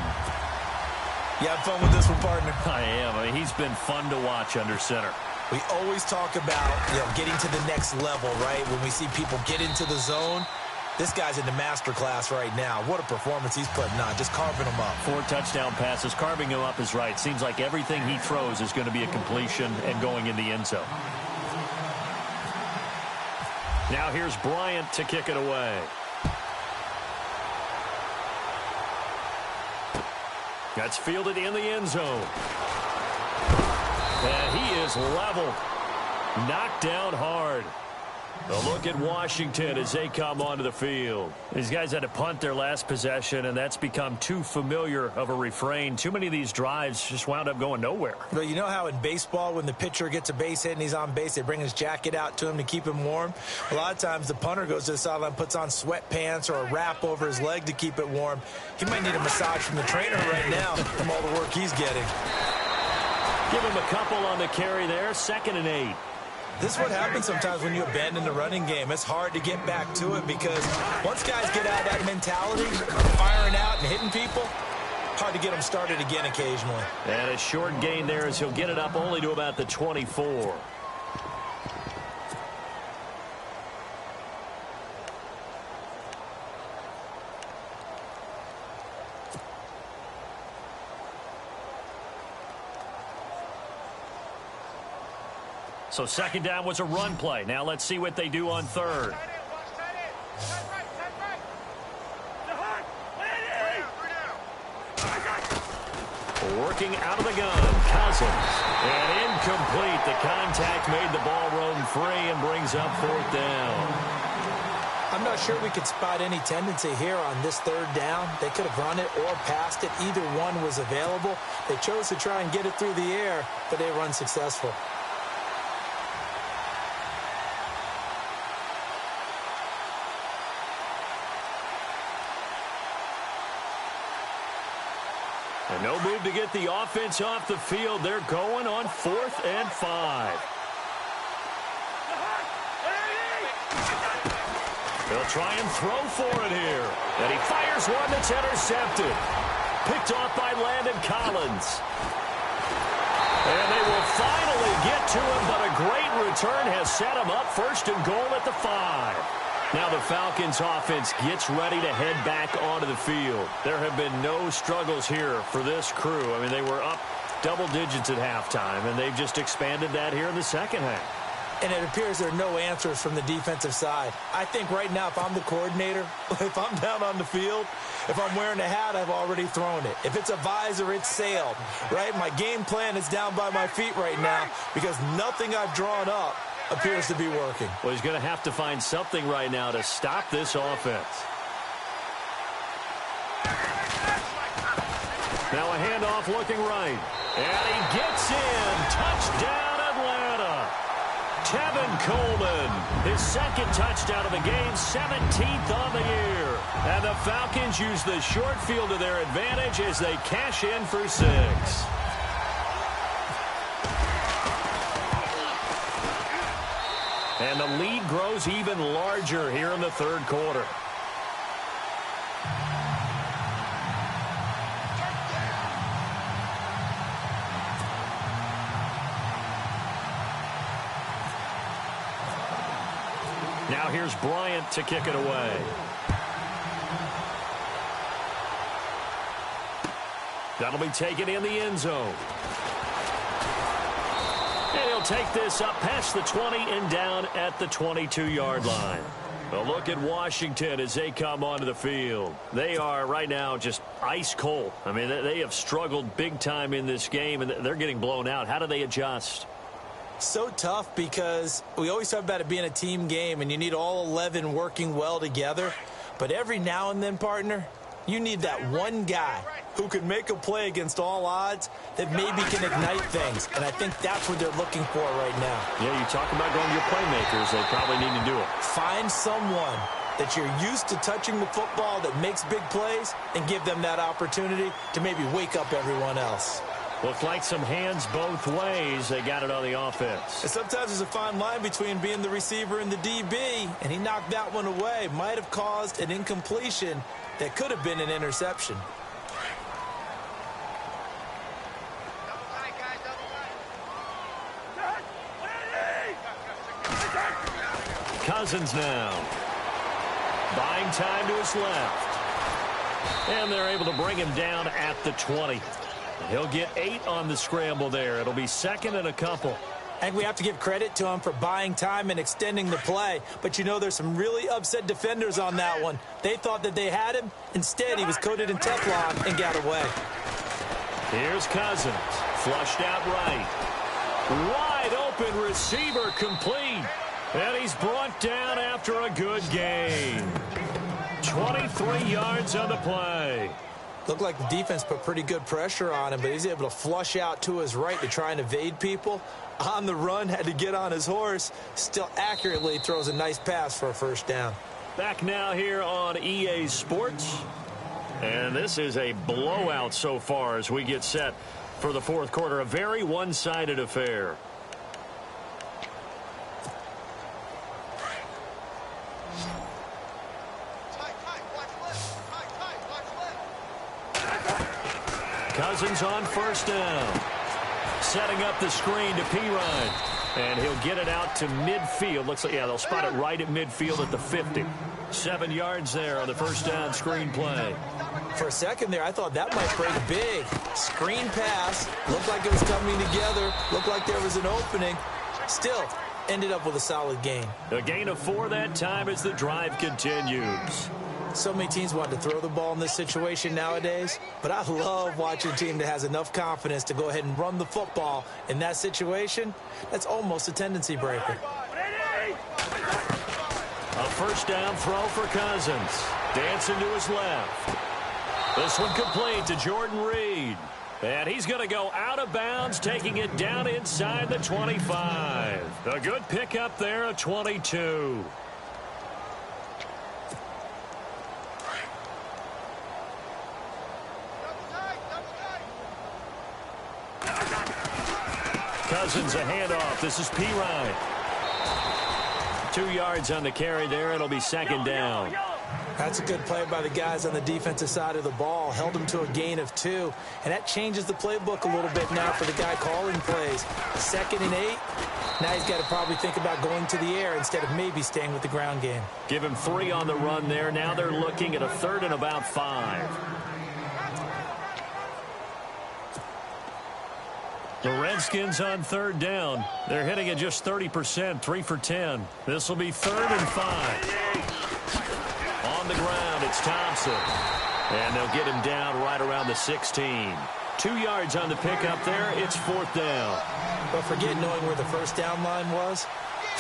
You have fun with this one, partner? I am. I mean, he's been fun to watch under center. We always talk about, getting to the next level, right? When we see people get into the zone, this guy's in the master class right now. What a performance he's putting on, just carving them up. 4 touchdown passes. Carving him up is right. Seems like everything he throws is going to be a completion and going in the end zone. Now here's Bryant to kick it away. That's fielded in the end zone. And he is level. Knocked down hard. A look at Washington as they come onto the field. These guys had to punt their last possession, and that's become too familiar of a refrain. Too many of these drives just wound up going nowhere. But you know how in baseball, when the pitcher gets a base hit and he's on base, they bring his jacket out to him to keep him warm? A lot of times the punter goes to the sideline, puts on sweatpants or a wrap over his leg to keep it warm. He might need a massage from the trainer right now from all the work he's getting. Give him a couple on the carry there. 2nd and 8. This is what happens sometimes when you abandon the running game. It's hard to get back to it because once guys get out of that mentality, firing out and hitting people, hard to get them started again occasionally. And a short gain there as he'll get it up only to about the 24. So 2nd down was a run play. Now let's see what they do on 3rd. Working out of the gun, Cousins. And incomplete. The contact made the ball roam free and brings up 4th down. I'm not sure we could spot any tendency here on this 3rd down. They could have run it or passed it. Either one was available. They chose to try and get it through the air, but they run successful. And no move to get the offense off the field. They're going on 4th and 5. They'll try and throw for it here. And he fires one that's intercepted. Picked off by Landon Collins. And they will finally get to him, but a great return has set him up 1st and goal at the 5. Now the Falcons offense gets ready to head back onto the field. There have been no struggles here for this crew. I mean, they were up double digits at halftime, and they've just expanded that here in the second half. And it appears there are no answers from the defensive side. I think right now, if I'm the coordinator, if I'm down on the field, if I'm wearing a hat, I've already thrown it. If it's a visor, it's sailed, right? My game plan is down by my feet right now because nothing I've drawn up appears to be working. Well, he's going to have to find something right now to stop this offense. Now a handoff looking right. And he gets in. Touchdown, Atlanta. Tevin Coleman, his 2nd touchdown of the game, 17th on the year. And the Falcons use the short field to their advantage as they cash in for 6. And the lead grows even larger here in the 3rd quarter. Now here's Bryant to kick it away. That'll be taken in the end zone. And he'll take this up past the 20 and down at the 22-yard line. A look at Washington as they come onto the field. They are right now just ice cold. I mean, they have struggled big time in this game, and they're getting blown out. How do they adjust? So tough because we always talk about it being a team game and you need all 11 working well together. But every now and then, partner, you need that one guy who can make a play against all odds that maybe can ignite things. And I think that's what they're looking for right now. Yeah, you talk about going to your playmakers. They probably need to do it. Find someone that you're used to touching the football that makes big plays and give them that opportunity to maybe wake up everyone else. Looked like some hands both ways. They got it on the offense. And sometimes there's a fine line between being the receiver and the DB, and he knocked that one away. Might have caused an incompletion that could have been an interception. Cousins now. Buying time to his left. And they're able to bring him down at the 20. He'll get 8 on the scramble there. It'll be 2nd and a couple. And we have to give credit to him for buying time and extending the play. But, you know, there's some really upset defenders on that one. They thought that they had him. Instead, he was coated in Teflon and got away. Here's Cousins. Flushed out right. Wide open receiver complete. And he's brought down after a good gain. 23 yards on the play. Looked like the defense put pretty good pressure on him, but he's able to flush out to his right to try and evade people. On the run, had to get on his horse. Still accurately throws a nice pass for a 1st down. Back now here on EA Sports. And this is a blowout so far as we get set for the 4th quarter. A very one-sided affair. Cousins on 1st down. Setting up the screen to Pirine. And he'll get it out to midfield. Looks like, yeah, they'll spot it right at midfield at the 50. 7 yards there on the 1st down screen play. For a second there, I thought that might break big. Screen pass. Looked like it was coming together. Looked like there was an opening. Still, ended up with a solid gain. A gain of 4 that time as the drive continues. So many teams want to throw the ball in this situation nowadays, but I love watching a team that has enough confidence to go ahead and run the football in that situation. That's almost a tendency breaker. A 1st down throw for Cousins. Dancing to his left. This one complete to Jordan Reed. And he's going to go out of bounds, taking it down inside the 25. A good pickup there, a 22. Cousins, a handoff. This is Pirine. 2 yards on the carry there. It'll be second down. That's a good play by the guys on the defensive side of the ball. Held them to a gain of 2. And that changes the playbook a little bit now for the guy calling plays. 2nd and 8. Now he's got to probably think about going to the air instead of maybe staying with the ground game. Give him 3 on the run there. Now they're looking at a 3rd and about 5. The Redskins on 3rd down. They're hitting at just 30%, 3 for 10. This will be 3rd and 5. On the ground, it's Thompson. And they'll get him down right around the 16. 2 yards on the pickup there. It's 4th down. But forget knowing where the first down line was.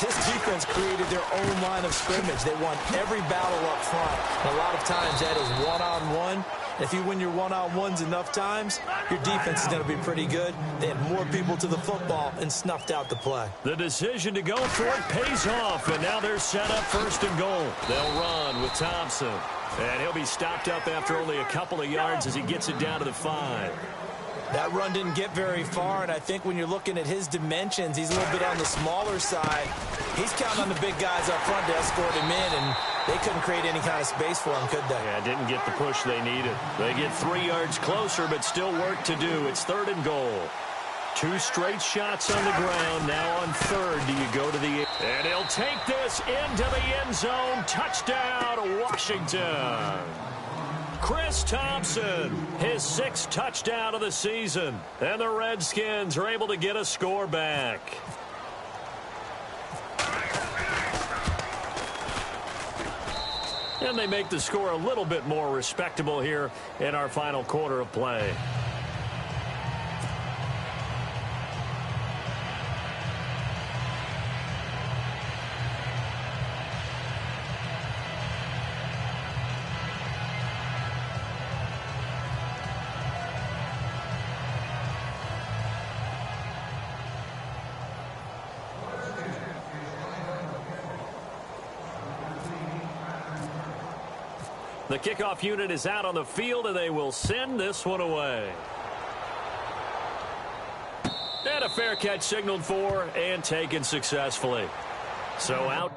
This defense created their own line of scrimmage. They won every battle up front. And a lot of times that is one-on-one. If you win your one-on-ones enough times, your defense is going to be pretty good. They had more people to the football and snuffed out the play. The decision to go for it pays off, and now they're set up 1st and goal. They'll run with Thompson. And he'll be stopped up after only a couple of yards as he gets it down to the 5. That run didn't get very far, and I think when you're looking at his dimensions, he's a little bit on the smaller side. He's counting on the big guys up front to escort him in, and they couldn't create any kind of space for him, could they? Yeah, didn't get the push they needed. They get 3 yards closer, but still work to do. It's 3rd and goal. 2 straight shots on the ground. Now on 3rd, do you go to the... And he'll take this into the end zone. Touchdown, Washington. Chris Thompson, his 6th touchdown of the season. And the Redskins are able to get a score back. And they make the score a little bit more respectable here in our final quarter of play. The kickoff unit is out on the field, and they will send this one away. And a fair catch signaled for and taken successfully. So out.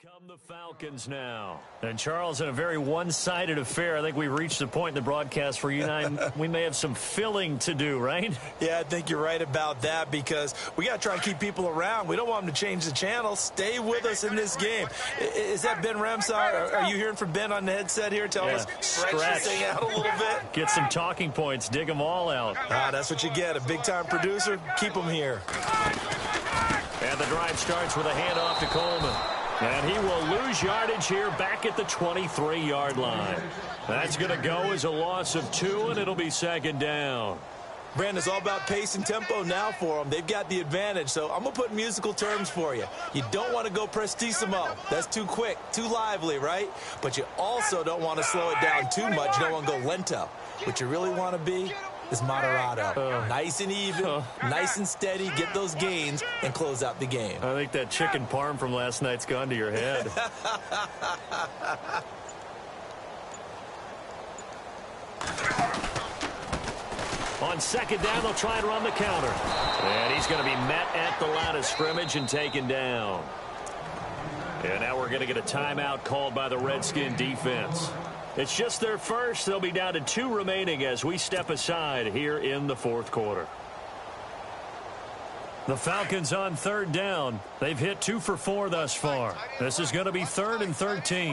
Come the Falcons now. And Charles, in a very one-sided affair, I think we've reached the point in the broadcast where you and I, we may have some filling to do, right? Yeah, I think you're right about that because we got to try and keep people around. We don't want them to change the channel. Stay with us in this game. Is that Ben Ramsar? Are you hearing from Ben on the headset here? Tell us, stretch this thing out a little bit. Get some talking points. Dig them all out. That's what you get. A big-time producer. Keep them here. And the drive starts with a handoff to Coleman. And he will lose yardage here back at the 23-yard line. That's going to go as a loss of 2, and it'll be 2nd down. Brandon, it's all about pace and tempo now for them. They've got the advantage, so I'm going to put musical terms for you. You don't want to go prestissimo. That's too quick, too lively, right? But you also don't want to slow it down too much. You don't want to go lento. What you really want to be is moderato. Nice and even, nice and steady, get those gains, and close out the game. I think that chicken parm from last night's gone to your head. On 2nd down, they'll try and run the counter. And he's going to be met at the line of scrimmage and taken down. And now we're going to get a timeout called by the Redskin defense. It's just their first. They'll be down to 2 remaining as we step aside here in the 4th quarter. The Falcons on 3rd down. They've hit 2 for 4 thus far. This is going to be 3rd and 13.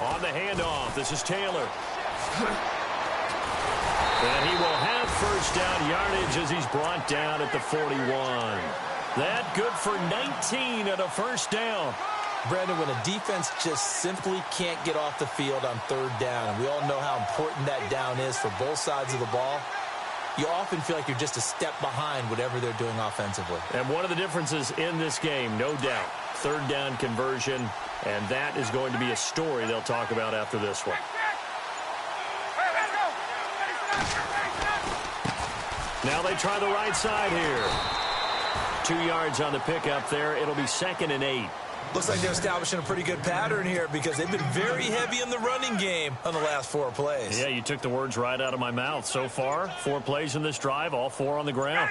On the handoff, this is Taylor. And he will have 1st down yardage as he's brought down at the 41. That good for 19 and a 1st down. Brandon, when a defense just simply can't get off the field on 3rd down, and we all know how important that down is for both sides of the ball, you often feel like you're just a step behind whatever they're doing offensively. And one of the differences in this game, no doubt, third down conversion, and that is going to be a story they'll talk about after this one. Now they try the right side here. 2 yards on the pickup there. It'll be 2nd and 8. Looks like they're establishing a pretty good pattern here because they've been very heavy in the running game on the last 4 plays. Yeah, you took the words right out of my mouth. So far, 4 plays in this drive, all 4 on the ground.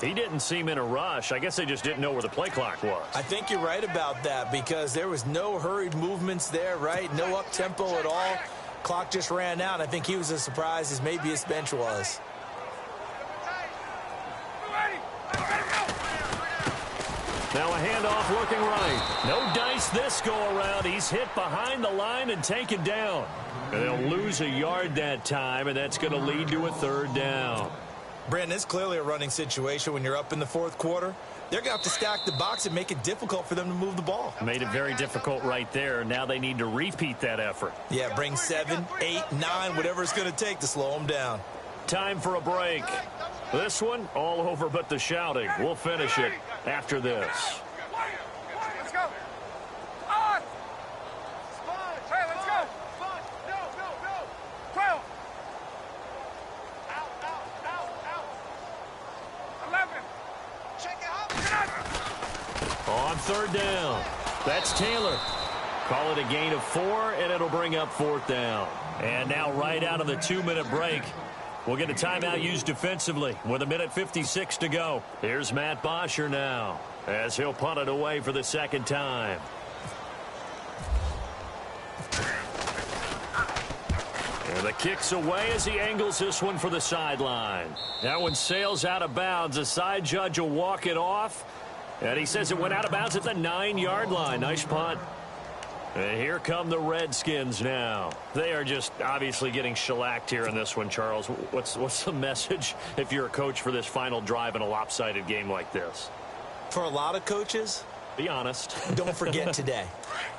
He didn't seem in a rush. I guess they just didn't know where the play clock was. I think you're right about that because there was no hurried movements there, right? No up-tempo at all. Clock just ran out. I think he was as surprised as maybe his bench was. Now a handoff looking right. No dice this go-around. He's hit behind the line and taken down. And they'll lose a yard that time, and that's going to lead to a 3rd down. Brandon, it's clearly a running situation when you're up in the 4th quarter. They're going to have to stack the box and make it difficult for them to move the ball. Made it very difficult right there. Now they need to repeat that effort. Yeah, bring 7, 8, 9, whatever it's going to take to slow them down. Time for a break. This one, all over but the shouting. We'll finish it after this. Let's go. On. Hey, let's go. No. 12. Out. 11. Check it out. On 3rd down. That's Taylor. Call it a gain of 4, and it'll bring up 4th down. And now right out of the 2-minute break, we'll get a timeout used defensively with 1:56 to go. Here's Matt Bosher now as he'll punt it away for the 2nd time. And the kick's away as he angles this one for the sideline. That one sails out of bounds. The side judge will walk it off. And he says it went out of bounds at the 9-yard line. Nice punt. And here come the Redskins now. They are just obviously getting shellacked here in this one, Charles. What's the message if you're a coach for this final drive in a lopsided game like this? For a lot of coaches, be honest. Don't forget today.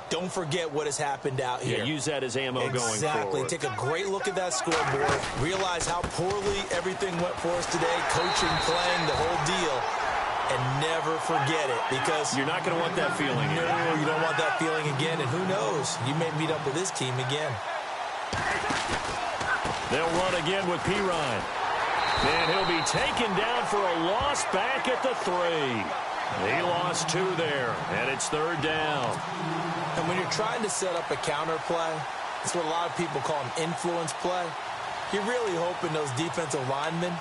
Don't forget what has happened out here. Yeah, use that as ammo going forward. Exactly. Take a great look at that scoreboard. Realize how poorly everything went for us today. Coaching, playing, the whole deal. And never forget it because you're not going to want that feeling. No, you don't want that feeling again. And who knows? You may meet up with this team again. They'll run again with Pirine. And he'll be taken down for a loss back at the 3. He lost 2 there, and it's 3rd down. And when you're trying to set up a counter play, it's what a lot of people call an influence play. You're really hoping those defensive linemen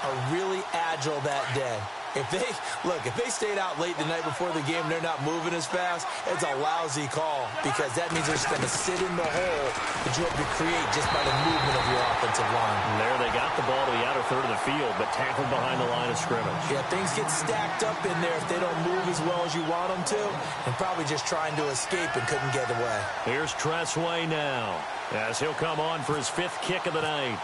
are really agile that day. If they stayed out late the night before the game, they're not moving as fast, it's a lousy call because that means they're just going to sit in the hole that you hope to create just by the movement of your offensive line. And there they got the ball to the outer third of the field, but tackled behind the line of scrimmage. Yeah, things get stacked up in there if they don't move as well as you want them to, and probably just trying to escape and couldn't get away. Here's Tressway now as he'll come on for his 5th kick of the night.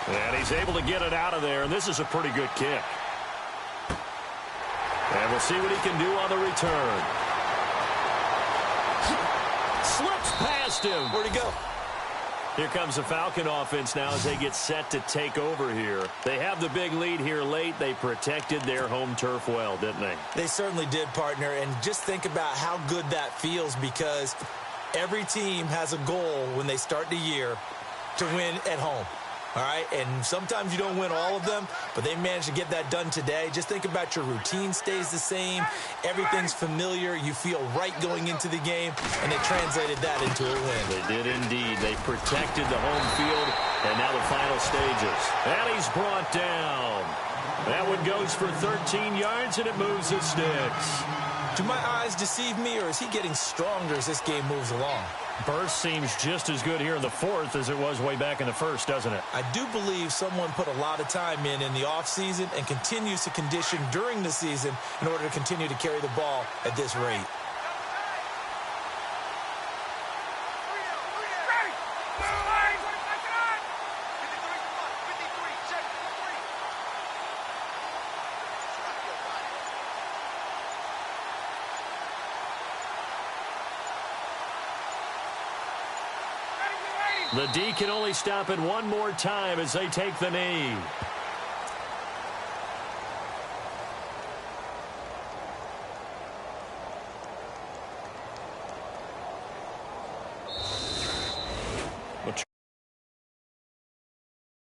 And he's able to get it out of there, and this is a pretty good kick. And we'll see what he can do on the return. Slips past him. Where'd he go? Here comes the Falcon offense now as they get set to take over here. They have the big lead here late. They protected their home turf well, didn't they? They certainly did, partner. And just think about how good that feels because every team has a goal when they start the year to win at home. All right, and sometimes you don't win all of them, but they managed to get that done today. Just think about your routine stays the same. Everything's familiar. You feel right going into the game, and they translated that into a win. They did indeed. They protected the home field, and now the final stages. And he's brought down. That one goes for 13 yards, and it moves the sticks. Do my eyes deceive me, or is he getting stronger as this game moves along? Burst seems just as good here in the 4th as it was way back in the 1st, doesn't it? I do believe someone put a lot of time in the offseason and continues to condition during the season in order to continue to carry the ball at this rate. The D can only stop it one more time as they take the knee.